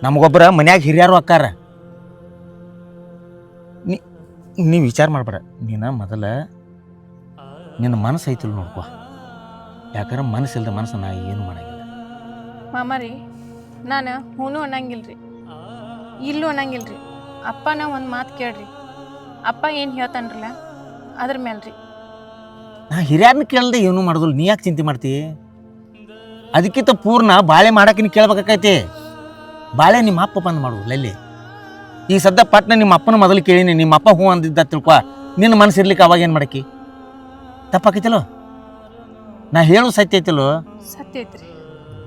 [SPEAKER 1] ನಮಗೊಬ್ಬರ ಮನ್ಯಾಗ ಹಿರಿಯರು ಅಕ್ಕಾರ. ನೀ ವಿಚಾರ ಮಾಡ್ಬೇಡ. ನೀನು ಮೊದಲ ನಿನ್ನ ಮನಸ್ಸು ಐತಿಲ್ಲ ನೋಡ್ಕೊ. ಯಾಕಂದ್ರೆ ಮನಸ್ಸಿಲ್ದ ಮನಸ್ಸು ನಾ ಏನು ಮಾಡಂಗಿಲ್ಲ.
[SPEAKER 3] ಮಾಮಾರಿ ನಾನು ಹೂನು ಅನ್ನಂಗಿಲ್ರಿ, ಇಲ್ಲೂ ಅನ್ನಂಗಿಲ್ರಿ. ಅಪ್ಪನ ಒಂದು ಮಾತು ಕೇಳ್ರಿ, ಅಪ್ಪ ಏನು ಹೇಳ್ತಾನ್ರಲ್ಲ ಅದ್ರ ಮೇಲೆ ರೀ.
[SPEAKER 1] ನಾ ಹಿರಿಯರನ್ನ ಕೇಳ್ದೆ ಏನೂ ಮಾಡೋದಿಲ್ಲ. ನೀ ಯಾಕೆ ಚಿಂತೆ ಮಾಡ್ತಿ? ಅದಕ್ಕಿಂತ ಪೂರ್ಣ ಬಾಳೆ ಮಾಡಕ್ಕೆ ನೀ ಕೇಳ್ಬೇಕಾಕೈತಿ. ಬಾಳೆ ನಿಮ್ಮ ಅಪ್ಪ ಬಂದು ಮಾಡೋದಿಲ್ಲ ಅಲ್ಲಿ. ಈಗ ಸದ್ಯ ಪಟ್ನ ನಿಮ್ಮ ಅಪ್ಪನ ಮೊದಲು ಕೇಳೀನಿ, ನಿಮ್ಮ ಅಪ್ಪ ಹೂ ಅಂದಿದ್ದ ತಿಳ್ಕೊ. ನಿನ್ನ ಮನಸ್ಸು ಇರ್ಲಿಕ್ಕೆ ಅವಾಗ ಏನು ಮಾಡಕ್ಕಿ? ತಪ್ಪಾಕೈತಿಲ್ಲೋ? ನಾ ಹೇಳೋದು ಸತ್ಯ ಐತಿಲ್ಲೋ?
[SPEAKER 3] ಸತ್ಯ ಐತ್ರಿ.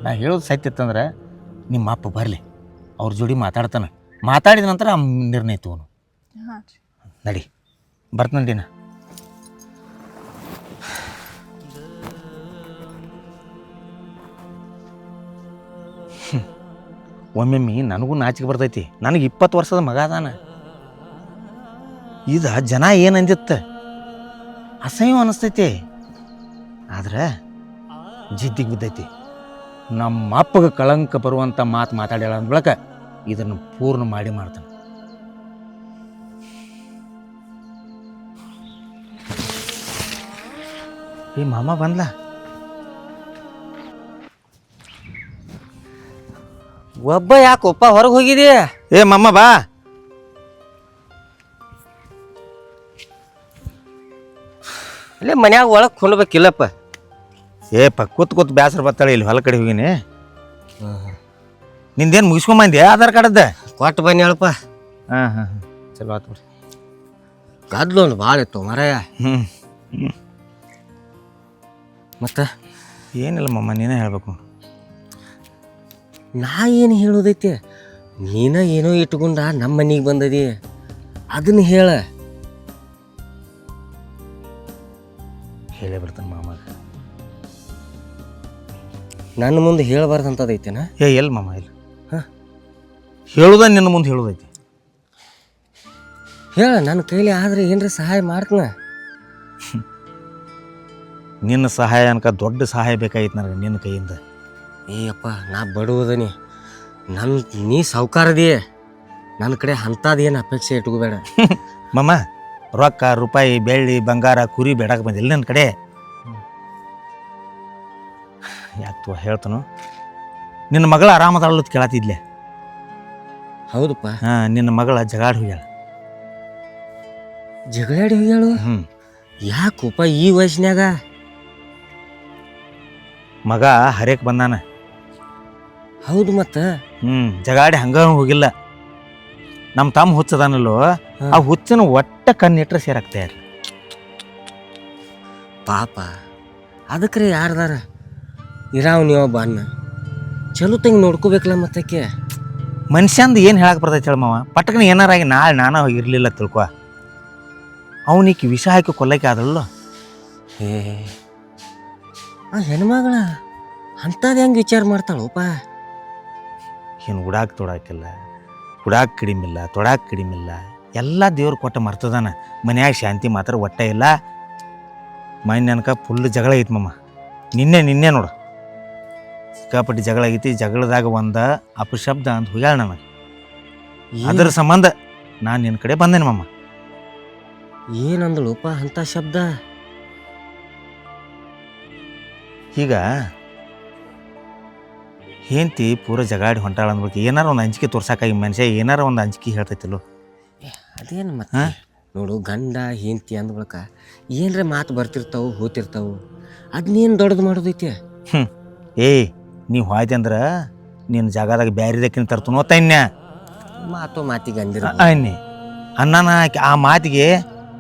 [SPEAKER 1] ನಾ ಹೇಳೋದು ಸತ್ಯ ಇತ್ತಂದ್ರೆ ನಿಮ್ಮ ಅಪ್ಪ ಬರಲಿ, ಅವ್ರ ಜೋಡಿ ಮಾತಾಡ್ತಾನೆ. ಮಾತಾಡಿದ ನಂತರ ನಿರ್ಣಯ ತಗೋನು.
[SPEAKER 3] ಹಾಂ ರೀ,
[SPEAKER 1] ನಡಿ ಬರ್ತಂದಿನ. ಒಮ್ಮೊಮ್ಮೆ ನನಗೂ ನಾಚಿಕೆ ಬರ್ತೈತಿ. ನನಗೆ 20 ವರ್ಷದ ಮಗ ಅದಾನ. ಇದು ಜನ ಏನಂದಿತ್ತ ಅಸಹ್ಯ ಅನಿಸ್ತೈತಿ. ಆದ್ರೆ ಜಿದ್ದಿಗೆ ಬಿದ್ದೈತಿ. ನಮ್ಮ ಅಪ್ಪಗೆ ಕಳಂಕ ಬರುವಂಥ ಮಾತು ಮಾತಾಡ್ಯಾಳ ಅಂದ ಬಳಿಕ ಇದನ್ನು ಪೂರ್ಣ ಮಾಡ್ತಾನೆ. ಈ ಮಾಮ ಬಂದ್ಲ.
[SPEAKER 2] ಒಬ್ಬ ಯಾಕೊಪ್ಪ ಹೊರಗೆ ಹೋಗಿದಿ?
[SPEAKER 1] ಏ ಮಮ್ಮ ಬಾ.
[SPEAKER 2] ಅಲ್ಲೇ ಮನ್ಯಾಗ ಒಳಗೆ ಕೊಂಡ್ಬೇಕಿಲ್ಲಪ್ಪ.
[SPEAKER 1] ಕೂತ್ ಬೇಸರ ಬರ್ತಾಳೆ. ಇಲ್ಲಿ ಹೊಲ ಕಡೆ ಹೋಗಿನಿ. ನಿಂದೇನು ಮುಗಿಸ್ಕೊಂಬಂದೆ ಆಧಾರ್ ಕಾರ್ಡದ್ದ?
[SPEAKER 2] ಕೊಟ್ಟು ಬನ್ನಿ ಹೇಳಪ್ಪ.
[SPEAKER 1] ಹಾಂ ಚಲೋ ಆತು ಬಿಡಿ.
[SPEAKER 2] ಗದ್ಲು ಭಾಳ ಇತ್ತು ಮರಯ್ಯ. ಮತ್ತೆ
[SPEAKER 1] ಏನಿಲ್ಲ ಮಮ್ಮ, ನೀನೇ ಹೇಳ್ಬೇಕು.
[SPEAKER 2] ನಾ ಏನು ಹೇಳೋದೈತಿ? ನೀನ ಏನೋ ಇಟ್ಕೊಂಡ ನಮ್ಮ ಮನೆಗೆ ಬಂದದಿ, ಅದನ್ನ ಹೇಳ.
[SPEAKER 1] ಹೇಳೇ ಬರ್ತಾನೆ ಮಾಮ.
[SPEAKER 2] ನನ್ನ ಮುಂದೆ ಹೇಳಬಾರ್ದಂಥದೈತೇನ?
[SPEAKER 1] ಎಲ್ಲಿ ಮಾಮ ಇಲ್ಲ. ಹೇಳುದ ನಿನ್ನ ಮುಂದೆ ಹೇಳೋದೈತಿ.
[SPEAKER 2] ಹೇಳ, ನನ್ನ ಕೈಲಿ ಆದ್ರೆ ಏನ್ರ ಸಹಾಯ ಮಾಡ್ತನ.
[SPEAKER 1] ನಿನ್ನ ಸಹಾಯ ಅನ್ಕ ದೊಡ್ಡ ಸಹಾಯ ಬೇಕಾಗಿತ್ತು ನನಗೆ ನಿನ್ನ ಕೈಯಿಂದ.
[SPEAKER 2] ಏಯಪ್ಪ ನಾ ಬಡುವುದನಿ ನೀ ಸಾವ್ಕಾರದಿ ನನ್ನ ಕಡೆ ಅಂಥದ್ದೇನು ಅಪೇಕ್ಷೆ ಇಟ್ಕೋಬೇಡ.
[SPEAKER 1] ಮಮ್ಮ ರೊಕ್ಕ ರೂಪಾಯಿ ಬೆಳ್ಳಿ ಬಂಗಾರ ಕುರಿ ಬೇಡಕ್ಕೆ ಬಂದಿಲ್ಲ ನನ್ನ ಕಡೆ. ಯಾಕೆ ಹೇಳ್ತಾನು ನಿನ್ನ ಮಗಳು ಆರಾಮದಾಳತ್ ಕೇಳತ್ತಿದ್ಲೆ.
[SPEAKER 2] ಹೌದಪ್ಪ.
[SPEAKER 1] ಹಾಂ ನಿನ್ನ ಮಗಳ ಜಗಾಡ್ ಹೋಗ್ಯಾಳ.
[SPEAKER 2] ಜಗಳಾಡಿ ಹೋಗ್ಯಾಳು? ಯಾಕಪ್ಪ ಈ ವಯಸ್ಸಿನಾಗ?
[SPEAKER 1] ಮಗ ಹರೇಕ್ ಬಂದಾನ.
[SPEAKER 2] ಹೌದು ಮತ್ತ
[SPEAKER 1] ಜಗಾಡಿ ಹಂಗ ಹೋಗಿಲ್ಲ. ನಮ್ಮ ತಮ್ಮ ಹುಚ್ಚದಾನಲ್ಲೋ ಆ ಹುಚ್ಚನ ಒಟ್ಟ ಕಣ್ಣಿಟ್ರೆ ಸೇರಾಗ್ತಾ ಇರ್ಲಿ.
[SPEAKER 2] ಪಾಪ ಅದಕ್ರೆ ಯಾರ್ದಾರ ಇರಾವ್ ನೀವು ಬನ್ನ ಚಲೋ ತಂಗಿ ನೋಡ್ಕೋಬೇಕಲ್ಲ ಮತ್ತಕ್ಕೆ.
[SPEAKER 1] ಮನುಷ್ಯಂದು ಏನು ಹೇಳಕ್ಕೆ ಬರ್ತೈತೆ ಹೇಳ ಮಾವ. ಪಟ್ಟಕನ ಏನಾರಾಗಿ ನಾಳೆ ನಾನು ಇರಲಿಲ್ಲ ತಿಳ್ಕೊ, ಅವನಿಗೆ ವಿಷ ಹಾಕಿ ಕೊಲ್ಲಕ್ಕೆ ಆದಲ್ಲ.
[SPEAKER 2] ಏ ಆ ಹೆಣ್ಮಗಳ ಅಂಥದ್ದು ಹೆಂಗೆ ವಿಚಾರ ಮಾಡ್ತಾಳಪ್ಪ?
[SPEAKER 1] ಏನು ಉಡಾಕ್ ತೊಡಾಕಿಲ್ಲ, ಉಡಾಕ್ ಕಡಿಮಿಲ್ಲ, ತೊಡಾಕ್ ಕಡಿಮಿಲ್ಲ, ಎಲ್ಲ ದೇವ್ರು ಕೊಟ್ಟ ಮರ್ತದಾನ. ಮನ್ಯಾಗ ಶಾಂತಿ ಮಾತ್ರ ಒಟ್ಟ ಇಲ್ಲ. ಮೈನ್ ನನಕ ಫುಲ್ ಜಗಳ ಐತಿ ಮಮ್ಮ. ನಿನ್ನೆ ನೋಡು ಸಿಕ್ಕಾಪಟ್ಟಿ ಜಗಳ ಆಗೈತಿ. ಜಗಳದಾಗ ಒಂದು ಅಪಶಬ್ದ ಅಂತ ಹೋಗ್ಯಾಳ ನನಗೆ. ಅದರ ಸಂಬಂಧ ನಾನು ನಿನ್ನ ಕಡೆ ಬಂದೇನೆ ಮಮ್ಮ.
[SPEAKER 2] ಏನಂದಳುಪ್ಪ ಅಂಥ ಶಬ್ದ?
[SPEAKER 1] ಈಗ ಹೆಂಡತಿ ಪೂರ ಜಗಾಡಿ ಹೊಂಟಾಳ ಅಂದ್ಬಿಟ್ಟು ಏನಾರ ಒಂದು ಅಂಜಿಕೆ ತೋರ್ಸಾಕಾಗಿ ಮನುಷ್ಯ ಏನಾರ ಒಂದು ಅಂಜಿಕೆ ಹೇಳ್ತೈತಿಲ್ಲೋ.
[SPEAKER 2] ಅದೇನು ಮತ್ತೆ ನೋಡು, ಗಂಡ ಹೆಂಡತಿ ಅಂದ್ಬಳಕ ಏನರ ಮಾತು ಬರ್ತಿರ್ತಾವು ಹೋತಿರ್ತಾವು, ಅದನ್ನೇನು ದೊಡ್ಡದು ಮಾಡೋದೈತಿ?
[SPEAKER 1] ಏಯ್ ನೀವು ಹೋಯ್ತು ಅಂದ್ರೆ ನಿನ್ನ ಜಾಗದಾಗ ಬ್ಯಾರಿದಕ್ಕಿನ ತರ್ತನೋ ತನ್ಯ
[SPEAKER 2] ಮಾತಿಗೆ ಅಂದಿರ
[SPEAKER 1] ಅನ್ನಿ ಅನ್ನನ ಆ ಮಾತಿಗೆ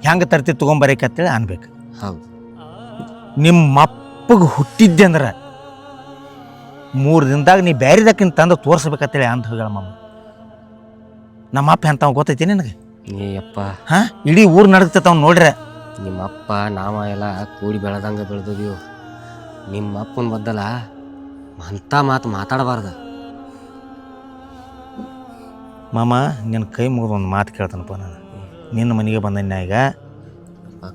[SPEAKER 1] ಹೆಂಗೆ ತರ್ತಿ ತೊಗೊಂಬರಕತ್ತೇಳಿ ಅನ್ಬೇಕು.
[SPEAKER 2] ಹೌದು.
[SPEAKER 1] ನಿಮ್ಮ ಅಪ್ಪಗೆ ಹುಟ್ಟಿದ್ದೆ ಅಂದ್ರೆ 3 ದಿನದಾಗ ನೀ ಬ್ಯಾರಿದಕ್ಕಿನ ತಂದು ತೋರಿಸ್ಬೇಕತ್ತೇಳಿ ಅಂತ ಹೋಗ್ಯಾಳ ಮಮ್ಮ. ನಮ್ಮ ಅಪ್ಪ ಎಂತ ಗೊತ್ತೈತಿ ನಿನಗೆ?
[SPEAKER 2] ಏಯಪ್ಪ
[SPEAKER 1] ಇಡೀ ಊರು ನಡಗ್ತೈತೆ ಅವ್ನು ನೋಡ್ರೆ.
[SPEAKER 2] ನಿಮ್ಮಪ್ಪ ನಾವ ಎಲ್ಲ ಕೂಡಿ ಬೆಳೆದಂಗೆ ಬೆಳೆದಿದ್ದೀವಿ. ನಿಮ್ಮ ಅಪ್ಪನ ಬದ್ದಲ ಅಂಥ ಮಾತು ಮಾತಾಡಬಾರ್ದು.
[SPEAKER 1] ಮಾಮ ನಿನ್ನ ಕೈ ಮುಗಿದು ಒಂದು ಮಾತು ಕೇಳ್ತಾನಪ್ಪ ನಾನು. ನಿನ್ನ ಮನೆಗೆ ಬಂದನ್ನ ಈಗ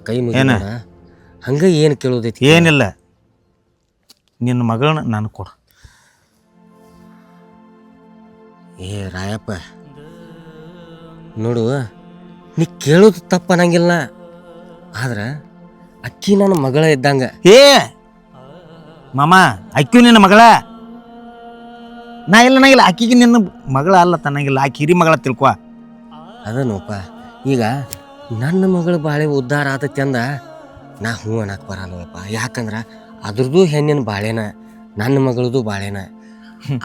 [SPEAKER 2] ಕೈ ಮುಗಿದ ಹಂಗೆ ಏನು ಕೇಳೋದೈತಿ?
[SPEAKER 1] ಏನಿಲ್ಲ, ನಿನ್ನ ಮಗಳನ್ನ ನಾನು ಕೊಡು.
[SPEAKER 2] ಏ ರಾಯಪ್ಪ ನೋಡು, ನೀ ಕೇಳೋದು ತಪ್ಪು ಅನ್ನಂಗಿಲ್ಲ, ಆದ್ರೆ ಅಕ್ಕಿ ನನ್ನ ಮಗಳ ಇದ್ದಂಗ.
[SPEAKER 1] ಏ ಮಾಮ ಅಕ್ಕಿ ನಿನ್ನ ಮಗಳ ನಾ ಇಲ್ಲ ಅಕ್ಕಿಗೆ ನಿನ್ನ ಮಗಳ ಅಲ್ಲ ತನ್ನಂಗಿಲ್ಲ, ಆಕಿ ಹಿರಿ ಮಗಳ ತಿಳ್ಕೊ.
[SPEAKER 2] ಅದನೋಪ್ಪ, ಈಗ ನನ್ನ ಮಗಳು ಬಾಳೆ ಉದ್ಧಾರ ಆತೈತಿ ಅಂದ ನಾ ಹ್ಞೂ ಅನ್ನಕ್ಕೆ ಬರಲ್ಲವಪ್ಪ. ಯಾಕಂದ್ರೆ ಅದ್ರದ್ದು ಹೆಣ್ಣಿನ ಬಾಳೆನ, ನನ್ನ ಮಗಳದು ಬಾಳೆನ.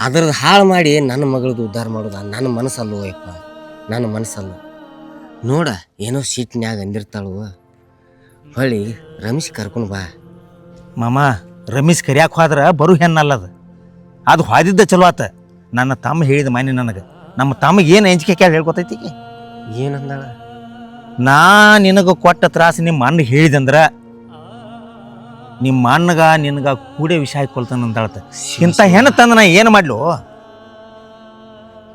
[SPEAKER 2] ಅದ್ರದ್ದು ಹಾಳು ಮಾಡಿ ನನ್ನ ಮಗಳದು ಉದ್ಧಾರ ಮಾಡೋದ ನನ್ನ ಮನಸ್ಸಲ್ಲೋ ಯಪ್ಪ, ನನ್ನ ಮನಸ್ಸಲ್ಲ. ನೋಡ ಏನೋ ಸೀಟ್ನ್ಯಾಗ ಅಂದಿರ್ತಾಳು, ಹೊಳ್ಳಿ ರಮೇಶ್ ಕರ್ಕೊಂಡು ಬಾ.
[SPEAKER 1] ಮಾಮ ರಮೇಶ್ ಕರಿಯಾಕೆ ಹೋದ್ರೆ ಬರು ಹೆಣ್ಣಲ್ಲದು, ಅದು ಹಾದಿದ್ದ ಚಲೋ ಆತ. ನನ್ನ ತಮ್ಮ ಹೇಳಿದ ಮನೆ ನನಗೆ, ನಮ್ಮ ತಮ್ಮಗೆ ಏನು ಅಂಜಿಕೆ ಕೇಳಿ ಹೇಳ್ಕೊತೈತಿ.
[SPEAKER 2] ಏನಂದಾಳ?
[SPEAKER 1] ನಾ ನಿನಗೆ ಕೊಟ್ಟ ತ್ರಾಸು ನಿಮ್ಮ ಅಣ್ಣ ಹೇಳಿದಂದ್ರೆ ನಿಮ್ಮ ಅಣ್ಣಗ ನಿನಗ ಕೂಡೇ ವಿಷಯ ಹಾಕೊಳ್ತಾನಂತಾಳತ್ತ. ಇಂಥ ಹೆಣ್ಣು ತಂದು ನಾ ಏನು ಮಾಡ್ಲು?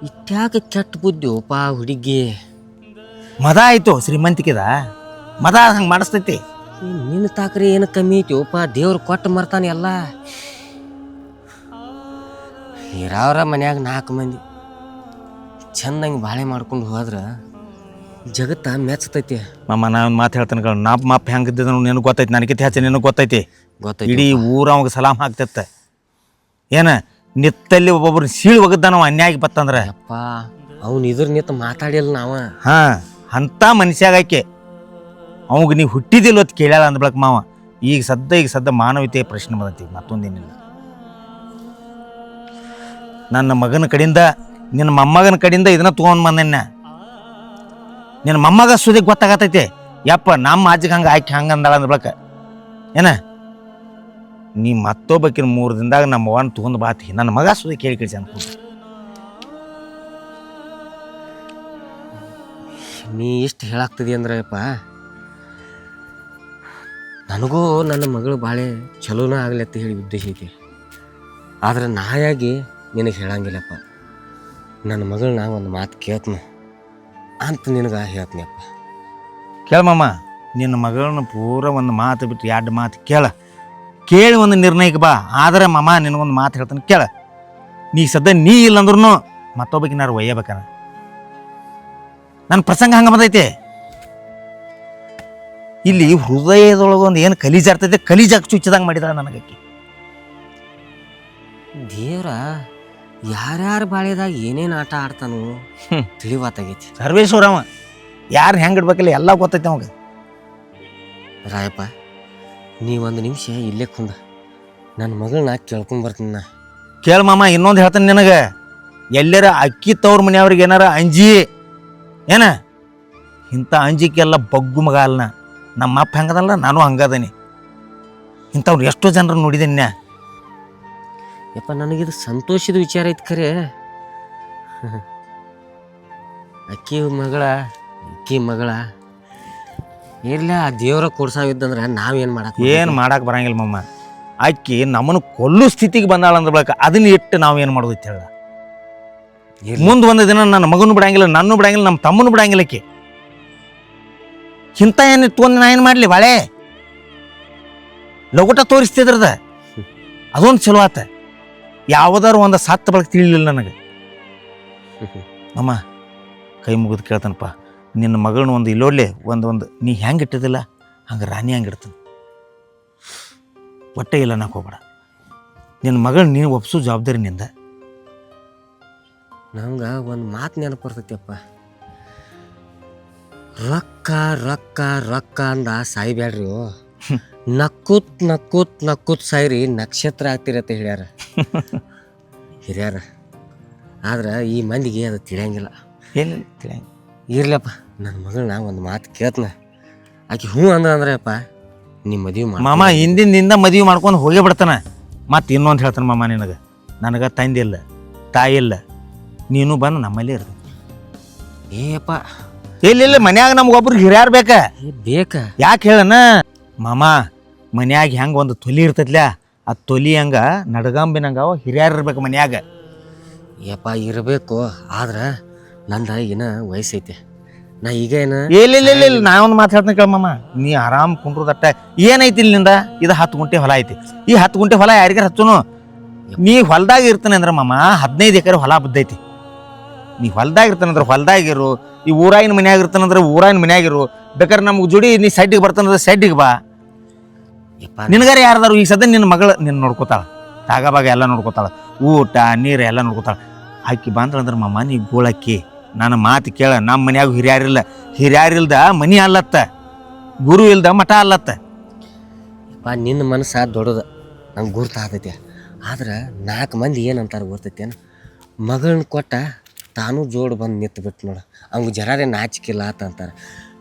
[SPEAKER 2] ಇತ್ಯಾಕೆ ಕೆಟ್ಟ ಬುದ್ಧಿಯಪ್ಪ ಹುಡುಗಿ.
[SPEAKER 1] ಮದ ಆಯ್ತು ಶ್ರೀಮಂತಿಕೆದ ಮದ ಹಂಗೆ ಮಾಡಿಸ್ತೈತಿ.
[SPEAKER 2] ನಿನ್ನ ತಾಕ್ರಿ ಏನು ಕಮ್ಮಿ ಐತಿವಪ್ಪ, ದೇವ್ರು ಕೊಟ್ಟು ಮರ್ತಾನೆ ಎಲ್ಲ. ಇರಾವ್ರ ಮನ್ಯಾಗ 4 ಮಂದಿ ಚಂದಂಗೆ ಬಾಳೆ ಮಾಡ್ಕೊಂಡು ಹೋದ್ರೆ ಜಗತ್ತ ಮೆಚ್ಚತೈತಿ.
[SPEAKER 1] ಮಮ್ಮ ನಾ ಒಂದು ಮಾತು ಹೇಳ್ತಾನೆ, ನಾಪ್ ಮಾಪ್ ಹೆಂಗಿದ್ದ ನಿನಗೆ ಗೊತ್ತೈತಿ, ನನಗಿಂತ ಹೆಚ್ಚು ನಿನಗೆ ಗೊತ್ತೈತಿ. ಇಡೀ ಊರ ಅವಾಗ ಸಲಾಮ್ ಹಾಕ್ತೈತೆ. ಏನ ನಿತ್ತಲ್ಲಿ ಒಬ್ಬೊಬ್ರು ಸೀಳು ಒಗದ್ದ ನಾವು ಅನ್ಯಾಗಿ ಬತ್ತಂದ್ರೆ
[SPEAKER 2] ಅಪ್ಪ ಅವ್ನು ಇದ್ರ ನಿಂತ ಮಾತಾಡಿಲ್ಲ ನಾವ.
[SPEAKER 1] ಅಂಥ ಮನುಷ್ಯಾಗಾಕೆ ಅವಾಗ ನೀವು ಹುಟ್ಟಿದಿಲ್ಲ ಅಂತ ಕೇಳ್ಯಾಳ ಅಂದ್ಬಳಕ್ ಮಾವ. ಈಗ ಸದ್ದ ಮಾನವೀಯತೆಯ ಪ್ರಶ್ನೆ ಬಂದೈತಿ, ಮತ್ತೊಂದೇನಿಲ್ಲ. ನನ್ನ ಮಗನ ಕಡೆಯಿಂದ ನಿನ್ನ ಮೊಮ್ಮಗನ ಕಡೆಯಿಂದ ಇದನ್ನ ತೊಗೊಂಡು ಬಂದೆನ್ನ. ನಿನ್ನ ಮೊಮ್ಮಗ ಸುದಿಗೆ ಗೊತ್ತಾಗತೈತಿ, ಯಪ್ಪ ನಮ್ಮ ಅಜ್ಜಿಗೆ ಹಂಗೆ ಆಕಿ ಹಂಗೆ ಅಂದಾಳ ಅಂದ್ಬಳಕ. ಏನ ನೀ ಮತ್ತೊಬ್ಬಕಿನ 3 ದಿನದಾಗ ನಮ್ಮ ಅವ್ವನ ತೊಗೊಂಡು ಬಾತಿ, ನನ್ನ ಮಗ ಸುದಿ ಕೇಳಿ ಕೇಳಿಸಿ ಅನ್ಕೊಂಡು.
[SPEAKER 2] ನೀ ಇಷ್ಟು ಹೇಳಾಗ್ತದಿ ಅಂದ್ರಪ್ಪ, ನನಗೂ ನನ್ನ ಮಗಳು ಬಾಳೆ ಚಲೋನ ಆಗಲಿ ಅಂತ ಹೇಳಿ ಉದ್ದೇಶ ಐತಿ. ಆದ್ರೆ ನಾಯಾಗಿ ನಿನಗೆ ಹೇಳಂಗಿಲ್ಲಪ್ಪ. ನನ್ನ ಮಗಳನ್ನ ಒಂದು ಮಾತು ಕೇಳ್ತನ ಅಂತ ನಿನಗೆ ಹೇಳ್ತೀನಪ್ಪ.
[SPEAKER 1] ಕೇಳಮ್ಮ, ನಿನ್ನ ಮಗಳನ್ನ ಪೂರ ಒಂದು ಮಾತು ಬಿಟ್ಟು 2 ಮಾತು ಕೇಳಿ ಒಂದು ನಿರ್ಣಯಕ್ಕೆ ಬಾ. ಆದರೆ ಮಮ್ಮ ನಿನಗೊಂದು ಮಾತು ಹೇಳ್ತಾನೆ ಕೇಳ. ನೀ ಸದ್ಯ ನೀ ಇಲ್ಲಂದ್ರೂ ಮತ್ತೊಬ್ಬಕಿನಾರು ಒಯ್ಯಬೇಕನ. ನನ್ನ ಪ್ರಸಂಗ ಹಂಗೆ ಬಂದೈತೆ. ಇಲ್ಲಿ ಹೃದಯದೊಳಗೊಂದು ಏನು ಕಲೀಜಾರ್ತೈತೆ, ಕಲೀಜಾಕ್ ಚುಚ್ಚಿದಂಗೆ ಮಾಡಿದಾಳ ನನಗಕ್ಕೆ.
[SPEAKER 2] ದೇವ್ರ ಯಾರ್ಯಾರ ಬಾಳೆದಾಗ ಏನೇನು ಆಟ ಆಡ್ತಾನು ತಿಳಿವಾತಾಗೈತಿ.
[SPEAKER 1] ಸರ್ವೇಶ್ವರವ ಯಾರು ಹೆಂಗೆ ಇಡ್ಬೇಕಿಲ್ಲ ಎಲ್ಲ ಗೊತ್ತೈತೆ ಅವಾಗ.
[SPEAKER 2] ರಾಯಪ್ಪ, ನೀ ಒಂದು ನಿಮಿಷ ಇಲ್ಲೇ ಕುಂದ, ನನ್ನ ಮಗಳನ್ನ ಕೇಳ್ಕೊಂಬರ್ತೀನಿ ನಾ.
[SPEAKER 1] ಕೇಳ ಮಾಮ, ಇನ್ನೊಂದು ಹೇಳ್ತಾನೆ ನಿನಗೆ. ಎಲ್ಲರ ಅಕ್ಕಿ ತವ್ರ ಮನೆಯವ್ರಿಗೆ ಏನಾರ ಅಂಜಿ ಏನ ಇಂಥ ಅಂಜಿಕೆಲ್ಲ ಬಗ್ಗು ಮಗ ಅಲ್ಲ. ನಮ್ಮ ಅಪ್ಪ ಹೆಂಗದಲ್ಲ, ನಾನು ಹಂಗದನಿ. ಇಂಥವ್ರು ಎಷ್ಟೋ ಜನರು ನೋಡಿದ್ದೀನಿ.
[SPEAKER 2] ಯಪ್ಪ, ನನಗಿದು ಸಂತೋಷದ ವಿಚಾರ ಐತಿ ಖರೆ. ಅಕ್ಕಿ ಮಗಳ ಇರ್ಲ ಆ ದೇವ್ರ ಕೊಡ್ಸಾವಿದ್ದಂದ್ರೆ ನಾವೇನು ಮಾಡಕ್ಕೆ
[SPEAKER 1] ಏನು ಮಾಡಕ್ಕೆ ಬರಂಗಿಲ್ಲ ಮಮ್ಮ. ಆಕಿ ನಮ್ಮನ್ನು ಕೊಲ್ಲು ಸ್ಥಿತಿಗೆ ಬಂದಾಳ ಅಂದ್ರ ಬಳಕ ಅದನ್ನ ಇಟ್ಟು ನಾವೇನು ಮಾಡೋದು ಅಂತ ಹೇಳ. ಮುಂದೆ ಒಂದು ದಿನ ನನ್ನ ಮಗನೂ ಬಿಡಂಗಿಲ್ಲ, ನನ್ನೂ ಬಿಡಂಗಿಲ್ಲ, ನಮ್ಮ ತಮ್ಮನೂ ಬಿಡಂಗಿಲ್ಲ. ಆಕಿ ಇಂಥ ಏನು ಇಟ್ಕೊಂಡು ನಾ ಏನು ಮಾಡಲಿ? ಬಾಳೆ ಲಗೋಟ ತೋರಿಸ್ತಿದ್ರದ ಅದೊಂದು ಚಲೋ ಆತ. ಯಾವುದಾರು ಒಂದು ಸತ್ತ ಬಳಕ ತಿಳಿಲಿಲ್ಲ ನನಗೆ. ಅಮ್ಮ ಕೈ ಮುಗಿದು ಕೇಳ್ತಾನಪ್ಪ, ನಿನ್ನ ಮಗಳನ್ನ ಒಂದು ಇಲ್ಲೋಡ್ಲೆ ಒಂದು ನೀ ಹೆಂಗೆ ಇಟ್ಟಿದಿಲ್ಲ ಹಂಗೆ ರಾಣಿ ಹಂಗೆ ಇಡ್ತಾನೆ. ಒಟ್ಟೆ ಇಲ್ಲ ನಾಕ್ ಹೋಗ್ಬೇಡ. ನಿನ್ನ ಮಗಳನ್ನ ನೀನು ಒಪ್ಸೋ ಜವಾಬ್ದಾರಿ ನಿಂದ.
[SPEAKER 2] ನಮ್ಗೆ ಒಂದು ಮಾತು ನೆನಪು ಬರ್ತೈತಿಯಪ್ಪ, ರೊಕ್ಕ ರೊಕ್ಕ ರೊಕ್ಕ ಅಂದ ಸಾಯ್ಬ್ಯಾಡ್ರಿ. ನಕ್ಕೂತ್ ಸಾಯ್ರಿ, ನಕ್ಷತ್ರ ಆಗ್ತಿರತ್ತೆ ಹೇಳ್ಯಾರ ಹಿರಿಯಾರ. ಆದ್ರೆ ಈ ಮಂದಿಗೆ ಅದು ತಿಳಿಯಂಗಿಲ್ಲ.
[SPEAKER 1] ಏನು ತಿಳಿಯಂಗಿಲ್ಲ.
[SPEAKER 2] ಇರ್ಲಪ್ಪ, ನನ್ನ ಮಗಳನ್ನ ಒಂದು ಮಾತು ಕೇಳ್ತನ. ಆಕೆ ಹ್ಞೂ ಅಂದ್ರಪ್ಪ ನಿಮ್ಮ ಮದುವೆ
[SPEAKER 1] ಮಾಮ ಹಿಂದಿಂದ ಮದುವೆ ಮಾಡ್ಕೊಂಡು ಹೋಗೇ ಬಿಡ್ತಾನೆ. ಮತ್ತೆ ಇನ್ನೊಂದು ಹೇಳ್ತಾನೆ ಮಾಮ, ನಿನಗೆ ನನಗೆ ತಂದೆ ಇಲ್ಲ, ತಾಯಿ ಇಲ್ಲ, ನೀನು ಬಂದು ನಮ್ಮಲ್ಲೇ ಇರ್ತೀನಿ.
[SPEAKER 2] ಏಪ್ಪ
[SPEAKER 1] ಇಲ್ಲ ಮನ್ಯಾಗ ನಮ್ಗೊಬ್ರು ಹಿರಿಯಾರು ಬೇಕಾ? ಯಾಕೆ ಹೇಳನ ಮಾಮ, ಮನ್ಯಾಗ ಹೆಂಗೆ ಒಂದು ತೊಲಿ ಇರ್ತೈತ್ಲ, ಆ ತೊಲಿ ಹಂಗ ನಡಗಂಬಿನಂಗ ಹಿರಿಯಾರು ಇರ್ಬೇಕು ಮನ್ಯಾಗ.
[SPEAKER 2] ಯಪ್ಪ ಇರಬೇಕು. ಆದ್ರೆ ನಂದ ಏನ ವಯಸ್ಸೈತೆ, ನಾ ಈಗ
[SPEAKER 1] ಇಲ್ಲ ನಾ ಒಂದು ಮಾತು ಹೇಳ್ತೀನಿ ಕೇಳ ಮಾಮ, ನೀ ಆರಾಮ್ ಕುಂಡ್ರದಟ್ಟ. ಏನೈತಿ ಇಲ್ಲಿಂದ? ಇದು 10 ಗುಂಟೆ ಹೊಲ ಐತಿ. ಈ 10 ಗುಂಟೆ ಹೊಲ ಯಾರಿಗಾರ ಹಚ್ಚುನು? ನೀ ಹೊಲ್ದಾಗ ಇರ್ತಾನೆ ಅಂದ್ರೆ ಮಾಮ 15 ಎಕರೆ ಹೊಲ ಬಿದ್ದೈತಿ. ನೀ ಹೊಲ್ದಾಗ ಇರ್ತಾನಂದ್ರೆ ಹೊಲ್ದಾಗಿರು, ಈ ಊರಾಯಿನ ಮನ್ಯಾಗ ಇರ್ತಾನಂದ್ರೆ ಊರಾಯಿನ ಮನ್ಯಾಗಿರು. ಬೇಕಾದ್ರೆ ನಮ್ಗೆ ಜೋಡಿ ನೀ ಸೈಡಿಗೆ ಬರ್ತಾನಂದ್ರೆ ಸೈಡಿಗೆ ಬಾ. ನಿನಗಾರ ಯಾರದಾರು ಈಗ ಸದ್ಯ ನಿನ್ನ ಮಗಳು ನಿನ್ನ ನೋಡ್ಕೋತಾಳ, ತಾಗಬಾಗ ಎಲ್ಲ ನೋಡ್ಕೋತಾಳ, ಊಟ ನೀರು ಎಲ್ಲ ನೋಡ್ಕೋತಾಳ. ಆಕಿ ಬಂದ್ರಂದ್ರೆ ಮಾಮ ನೀ ಗೋಳಕ್ಕಿ ನನ್ನ ಮಾತು ಕೇಳ. ನಮ್ಮ ಮನ್ಯಾಗ ಹಿರಿಯಾರಿಲ್ದ ಮನಿ ಅಲ್ಲತ್ತ, ಗುರು ಇಲ್ದ ಮಠ ಅಲ್ಲತ್ತ.
[SPEAKER 2] ನಿನ್ನ ಮನಸ್ಸ ದೊಡ್ಡದ, ನಂಗೆ ಗುರ್ತಾಗ್ತೈತಿ. ಆದ್ರೆ 4 ಮಂದಿ ಏನಂತಾರೆ ಗೊತ್ತೈತೇನು? ಮಗಳನ್ನ ಕೊಟ್ಟ ತಾನು ಜೋಡು ಬಂದು ನಿಂತು ಬಿಟ್ಟು ನೋಡು, ಅವ್ಗೆ ಜರಾರೇ ನಾಚಿಕಿಲ್ಲ ಆತ ಅಂತಾರೆ.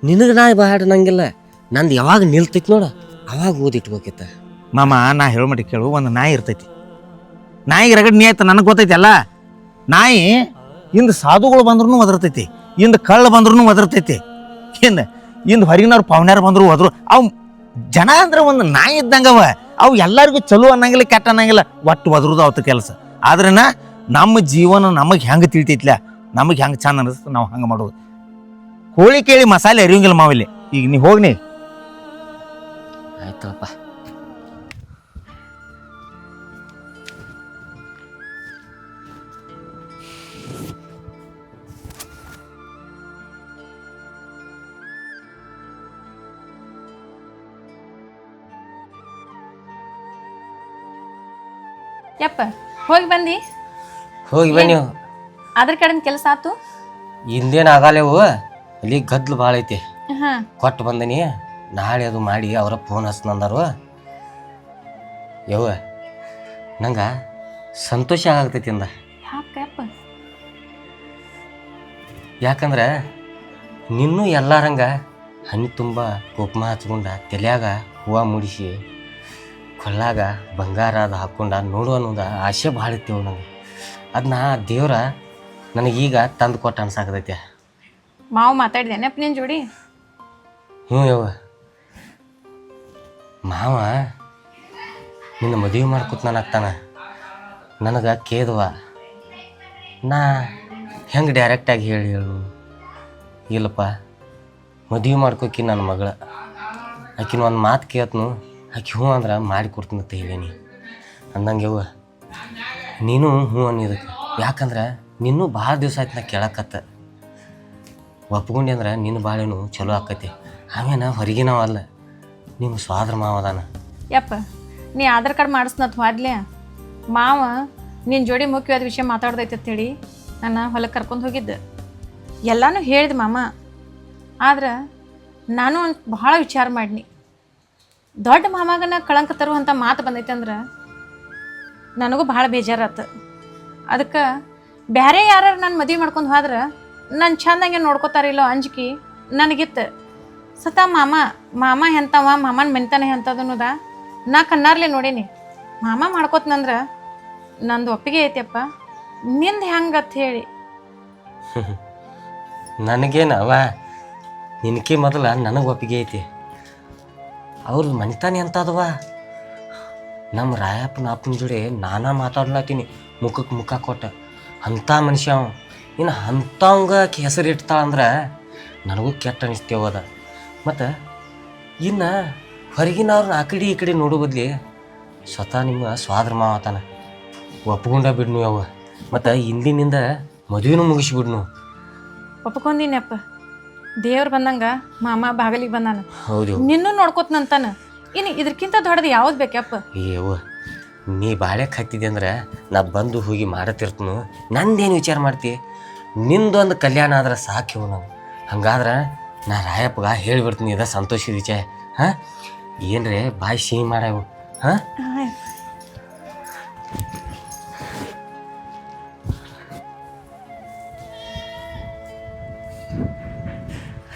[SPEAKER 2] ನಿನಗೆ ನಾ ಬಾಡ ನಂಗಿಲ್ಲ, ನಂದು ಯಾವಾಗ ನಿಲ್ತೈತಿ ನೋಡು ಅವಾಗ ಓದಿಟ್ಬೇಕಿತ್ತ.
[SPEAKER 1] ಮಾಮ ನಾ ಹೇಳೋ ಮಟ್ಟಿಗೆ ಕೇಳು, ಒಂದು ನಾಯಿ ಇರ್ತೈತಿ. ನಾಯಿಗೆ ರಗಡ್ ನೀ ಆಯ್ತು ನನಗೆ ಗೊತ್ತೈತಿ ಅಲ್ಲ. ನಾಯಿ ಇಂದು ಸಾಧುಗಳು ಬಂದ್ರೂ ಒದರ್ತೈತಿ, ಇಂದು ಕಳ್ಳ ಬಂದ್ರೂ ಒದರ್ತೈತಿ, ಇಂದು ಹೊರಗಿನವ್ರು ಪಾವನ್ಯಾರು ಬಂದ್ರು ಹೋದ್ರು. ಅವು ಜನ ಅಂದ್ರೆ ಒಂದು ನಾಯಿ ಇದ್ದಂಗವ. ಅವು ಎಲ್ಲರಿಗೂ ಚಲೋ ಅನ್ನಂಗಿಲ್ಲ, ಕೆಟ್ಟ ಅನ್ನಂಗಿಲ್ಲ, ಒಟ್ಟು ಒದ್ರದು ಅವತ್ತು ಕೆಲಸ. ಆದ್ರನ ನಮ್ಮ ಜೀವನ ನಮಗೆ ಹೆಂಗೆ ತಿಳಿತೈತ್ಲ, ನಮಗೆ ಹೆಂಗೆ ಚಂದ ಅನಿಸ್ತದೆ ನಾವು ಹಂಗೆ ಮಾಡೋದು. ಹೋಳಿ ಕೇಳಿ ಮಸಾಲೆ ಅರಿಯೋಂಗಿಲ್ಲ ಮಾವಿಲ್ಲಿ. ಈಗ ನೀ ಹೋಗ್ನಿ.
[SPEAKER 2] ಆಯ್ತಪ್ಪ.
[SPEAKER 3] ಯಪ್ಪ ಹೋಗಿ
[SPEAKER 2] ಬನ್ನಿ.
[SPEAKER 3] ಅದ್ರ ಕಡೆನ ಕೆಲಸ ಆತು.
[SPEAKER 2] ಹಿಂದೇನು ಆಗಲೇವು, ಅಲ್ಲಿ ಗದ್ಲು ಭಾಳ ಐತಿ.
[SPEAKER 3] ಹಾ
[SPEAKER 2] ಕೊಟ್ಟು ಬಂದನಿ, ನಾಳೆ ಅದು ಮಾಡಿ ಅವರ ಫೋನ್ ಹಚ್ನಂದಾರು. ಯವ್ವ ನಂಗೆ ಸಂತೋಷ ಆಗತೈತಿ ಅಂದ. ಯಾಕಂದ್ರೆ ನಿನ್ನೂ ಎಲ್ಲಾರಂಗ ಹಣ್ಣು ತುಂಬ ಕುಕ್ಮ ಹಚ್ಕೊಂಡ, ತಲೆಯಾಗ ಹೂವು ಮುಡಿಸಿ, ಕೊಳ್ಳಾಗ ಬಂಗಾರ ಅದು ಹಾಕ್ಕೊಂಡ ನೋಡು ಅನ್ನೋದು ಆಸೆ ಭಾಳ ಇತ್ತೇವು ನಂಗೆ. ಅದನ್ನ ದೇವ್ರ ನನಗೀಗ ತಂದು ಕೊಟ್ಟು ಅನ್ಸಾಕತೈತೆ.
[SPEAKER 3] ಮಾವು ಮಾತಾಡಿದೇನಪ್ಪ ನಿನ್ನ ಜೋಡಿ?
[SPEAKER 2] ಹ್ಞೂ ಯವ್ವ, ಮಾವ ನಿನ್ನ ಮದುವೆ ಮಾಡ್ಕೊತ ನಾನು ಆಗ್ತಾನ. ನನಗೆ ಕೇದವ, ನಾ ಹೆಂಗೆ ಡೈರೆಕ್ಟಾಗಿ ಹೇಳು? ಇಲ್ಲಪ್ಪ, ಮದುವೆ ಮಾಡ್ಕೋಕಿ ನನ್ನ ಮಗಳು, ಆಕಿನ ಒಂದು ಮಾತು ಕೇಳ್ತನು, ಆಕೆ ಹ್ಞೂ ಅಂದ್ರೆ ಮಾಡಿ ಕೊಡ್ತೀನಿ ಅಂತ ಹೇಳೀನಿ ಅಂದಂಗೆ ಯವ್ವ. ನೀನು ಹ್ಞೂ ಅನ್ನೋದಕ್ಕೆ. ಯಾಕಂದ್ರೆ ನಿನ್ನೂ ಭಾಳ ದಿವಸ ಆಯ್ತು ನಾ ಕೇಳಕತ್ತ. ಒಪ್ಕೊಂಡಿ ಅಂದ್ರೆ ನಿನ್ನ ಬಾಳೆನು ಚಲೋ ಆಕತಿ. ಆಮೇಲೆ ಹೊರಗಿನವಲ್ಲ, ನಿಮ್ಮ ಸ್ವಾದ್ರ ಮಾವ ಅದಾನ.
[SPEAKER 3] ಯಪ್ಪ ನೀ ಆಧಾರ್ ಕಾರ್ಡ್ ಮಾಡಿಸ್ನತ್ ಹೋದ್ಲೆ ಮಾವ ನಿನ್ನ ಜೋಡಿ ಮುಖ್ಯವಾದ ವಿಷಯ ಮಾತಾಡ್ದೈತೆ ಅಂತೇಳಿ ನಾನು ಹೊಲಕ್ಕೆ ಕರ್ಕೊಂಡು ಹೋಗಿದ್ದೆ. ಎಲ್ಲನೂ ಹೇಳಿದೆ ಮಾಮ. ಆದ್ರೆ ನಾನು ಭಾಳ ವಿಚಾರ ಮಾಡಿನಿ. ದೊಡ್ಡ ಮಾಮಗನ ಕಳಂಕ ತರುವಂಥ ಮಾತು ಬಂದೈತೆ ಅಂದ್ರೆ ನನಗೂ ಭಾಳ ಬೇಜಾರಾತು. ಅದಕ್ಕೆ ಬೇರೆ ಯಾರು ನಾನು ಮದುವೆ ಮಾಡ್ಕೊಂಡು ಹೋದ್ರೆ ನಾನು ಚಂದಂಗೆ ನೋಡ್ಕೋತಾರಿಲ್ಲೋ ಅಂಜಿಕೆ ನನಗಿತ್ತು. ಸತ ಮಾಮ ಎಂತವ ಮಾಮನ ಮೆಂತಾನೆ ಎಂಥದ್ದು ಅನ್ನೋದ ನಾ ಕಣ್ಣಾರ್ಲೆ ನೋಡೀನಿ. ಮಾಮ ಮಾಡ್ಕೋತನಂದ್ರೆ ನಂದು ಒಪ್ಪಿಗೆ ಐತಿಯಪ್ಪ, ನಿಂದು ಹೆಂಗತ್ ಹೇಳಿ.
[SPEAKER 2] ನನಗೇನವ ನಿನಗೆ ಮೊದಲ ನನಗೆ ಒಪ್ಪಿಗೆ ಐತಿ. ಅವ್ರದ್ದು ಮನಿತಾನೆ ಅಂತದವ. ನಮ್ಮ ರಾಯಪ್ಪನ ಅಪ್ಪನ ಜೋಡಿ ನಾನಾ ಮಾತಾಡ್ಲತ್ತೀನಿ, ಮುಖಕ್ಕೆ ಮುಖ ಕೊಟ್ಟ. ಅಂಥ ಮನುಷ್ಯ ಅವ. ಇನ್ನು ಅಂಥವಂಗ ಹೆಸರು ಇಡ್ತಾಳಂದ್ರೆ ನನಗೂ ಕೆಟ್ಟ ಅನಿಸ್ತೇವದ. ಮತ್ತು ಇನ್ನು ಹೊರಗಿನವ್ರನ್ನ ಆ ಕಡೆ ಈ ಕಡೆ ನೋಡೋ ಬದ್ಲಿ ಸ್ವತಃ ನಿಮ್ಮ ಸ್ವಾದ್ರ ಮಾವತಾನ ಒಪ್ಕೊಂಡ ಬಿಡ್ನು ಅವ. ಮತ್ತು ಹಿಂದಿನಿಂದ ಮದುವೆನೂ ಮುಗಿಸ್ಬಿಡ್ನು.
[SPEAKER 3] ಒಪ್ಕೊಂದಿನಪ್ಪ. ದೇವ್ರು ಬಂದಂಗ ಮಾಮ ಬಾಗಲಿಗೆ ಬಂದಾನ.
[SPEAKER 2] ಹೌದು,
[SPEAKER 3] ನಿನ್ನೂ ನೋಡ್ಕೋತನಂತಾನ. ಇನ್ನು ಇದಕ್ಕಿಂತ ದೊಡ್ಡದು ಯಾವ್ದು ಬೇಕಪ್ಪ?
[SPEAKER 2] ಅಯ್ಯವ್ವ, ನೀ ಬಾಳೆಕ್ ಹಾಕ್ತಿದ್ದೆ ಅಂದ್ರೆ ನಾ ಬಂದು ಹೋಗಿ ಮಾಡತ್ತಿರ್ತನು. ನಂದೇನು ವಿಚಾರ ಮಾಡ್ತಿ? ನಿಂದೊಂದು ಕಲ್ಯಾಣ ಆದ್ರೆ ಸಾಕು ನಾವು. ಹಂಗಾದ್ರೆ ನಾ ರಾಯಪ್ಪಗ ಹೇಳಿಬಿಡ್ತೀನಿ, ಇದ ಸಂತೋಷದ ವಿಚಾರ. ಹಾಂ, ಏನ್ರೆ ಬಾಯಿ ಸಿಹಿ ಮಾಡ್ಯಾವು. ಹಾಂ,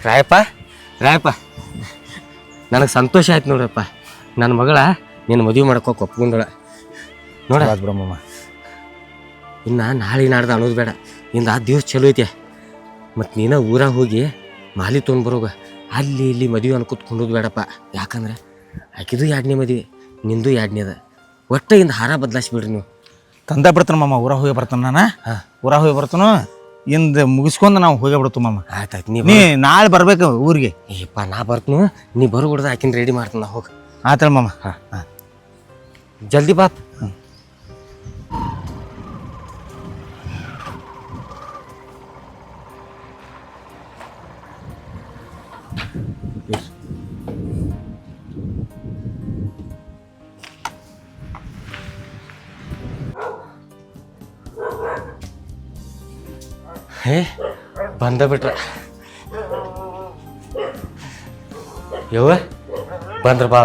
[SPEAKER 2] ರಾಯಪ್ಪ ನನಗೆ ಸಂತೋಷ ಆಯ್ತು ನೋಡ್ರಪ್ಪ. ನನ್ನ ಮಗಳ ನಿನ್ನ ಮದುವೆ ಮಾಡ್ಕೋಕೆ ಒಪ್ಕೊಂಡಳ ನೋಡ
[SPEAKER 1] ಬ್ರಹ್ಮಮ್ಮ.
[SPEAKER 2] ಇನ್ನು ನಾಳೆ ನಾಡ್ದು ಅನ್ನೋದು ಬೇಡ, ಇಂದ ಆ ದಿವ್ಸ ಚಲೋ ಐತೆ. ಮತ್ತು ನೀನು ಊರಾಗ ಹೋಗಿ ಮಾಲಿ ತೊಗೊಂಡು ಬರೋಗ. ಅಲ್ಲಿ ಇಲ್ಲಿ ಮದುವೆ ಅನ್ಕೊತ್ಕೊಂಡೋದು ಬೇಡಪ್ಪ. ಯಾಕಂದ್ರೆ ಆಕಿದು 2ನೇ ಮದುವೆ, ನಿಂದು 2ನೇದ. ಒಟ್ಟು ಇಂದ ಹಾರ ಬದಲಾಯಿಸ್ಬಿಡ್ರಿ ನೀವು.
[SPEAKER 1] ತಂದ ಬಿಡ್ತಾನ ಮಾಮ, ಊರಾಗ ಹೋಗಿ ಬರ್ತಾನ. ನಾನು ಊರಾಗ ಹೋಗಿ ಬರ್ತಾನು, ಇಂದ ಮುಗಿಸ್ಕೊಂಡು ನಾವು ಹೋಗಿ ಬಿಡ್ತು ಮಾಮ.
[SPEAKER 2] ಆಯ್ತಾಯ್ತು,
[SPEAKER 1] ನೀ ನಾಳೆ ಬರ್ಬೇಕು ಊರಿಗೆ.
[SPEAKER 2] ಏಪ್ಪ ನಾ ಬರ್ತನು, ನೀ ಬರೋಬಿಡ್ದು ಆಕಿನ ರೆಡಿ ಮಾಡ್ತೀನಿ. ನಾ ಹೋಗಿ
[SPEAKER 1] ಆತಳ ಮಾಮ.
[SPEAKER 2] ಹಾಂ, ಜಲ್ದಿ ಬಾಪ್. ಹೇ ಬಂದ ಬಿಟ್ರ ಯವ್ವ, ಬಂದ್ರ ಬಾ.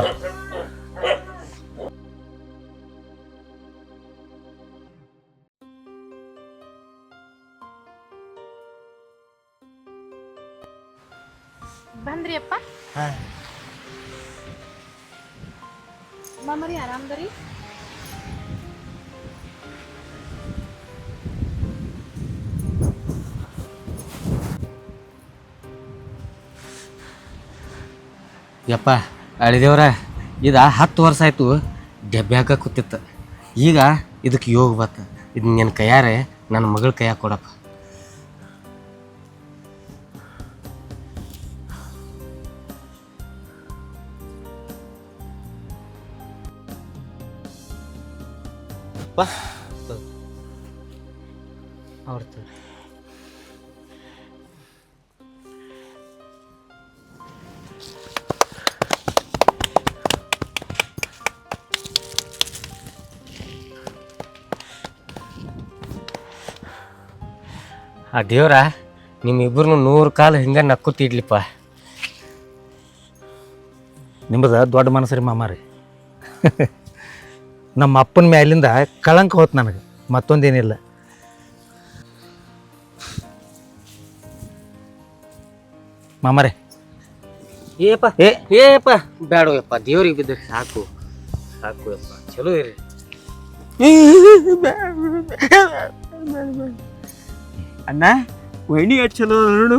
[SPEAKER 3] ಬಂದ್ರಿ ಅಪ್ಪ? ಮಾಮರಿ ಆರಾಮದರಿ?
[SPEAKER 2] ಯಪ್ಪ ಅಳಿದೇವ್ರ, ಇದು 10 ವರ್ಷ ಆಯಿತು ಡೆಬ್ಬ್ಯಾಗ ಕೂತಿತ್ತು. ಈಗ ಇದಕ್ಕೆ ಯೋಗ ಬತ್ತ. ಇದು ನಿನ್ನ ಕೈಯಾರೆ ನನ್ನ ಮಗಳ ಕೈಯಾಗ ಕೊಡಪ್ಪ. ಅವ್ರದ್ದು ಆ ದೇವ್ರ ನಿಮ್ಮಿಬ್ಬರನ್ನು 100 ಕಾಲು ಹಿಂಗೆ ನಕ್ಕುತ್ತಿಡ್ಲಿಪ್ಪ.
[SPEAKER 1] ನಿಮ್ಮದ ದೊಡ್ಡ ಮನಸ್ಸರಿ ಮಾಮಾರಿ. ನಮ್ಮ ಅಪ್ಪನ ಮ್ಯಾಲಿಂದ ಕಳಂಕ ಹೋತ್ ನನಗೆ, ಮತ್ತೊಂದೇನಿಲ್ಲ. ಮಾಮಾರೆ
[SPEAKER 2] ಏಪ್ಪ ಬೇಡ ಯಪ್ಪ, ದೇವ್ರಿಗೆ ಬಿದ್ದರೆ ಸಾಕು ಸಾಕು ಯಪ್ಪ. ಚಲೋ ಇರಿ.
[SPEAKER 4] ಅಣ್ಣ, ವೈನಿ ಎಷ್ಟು ಚಲೋ ನೋಡು.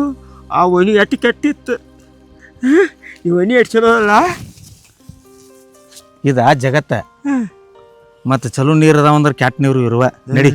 [SPEAKER 4] ಆ ವೈನಿ ಎಷ್ಟು ಕೆಟ್ಟಿತ್ತು. ಈ ವೈನಿ ಎಷ್ಟು ಚಲೋ ಅಲ್ಲ.
[SPEAKER 1] ಇದ ಜಗತ್ತ. ಮತ್ತು ಚಲೋ ನೀರು ಅದಾವ ಅಂದ್ರೆ ಕೆಟ್ಟ ನೀರು ಇರುವ. ನಡಿ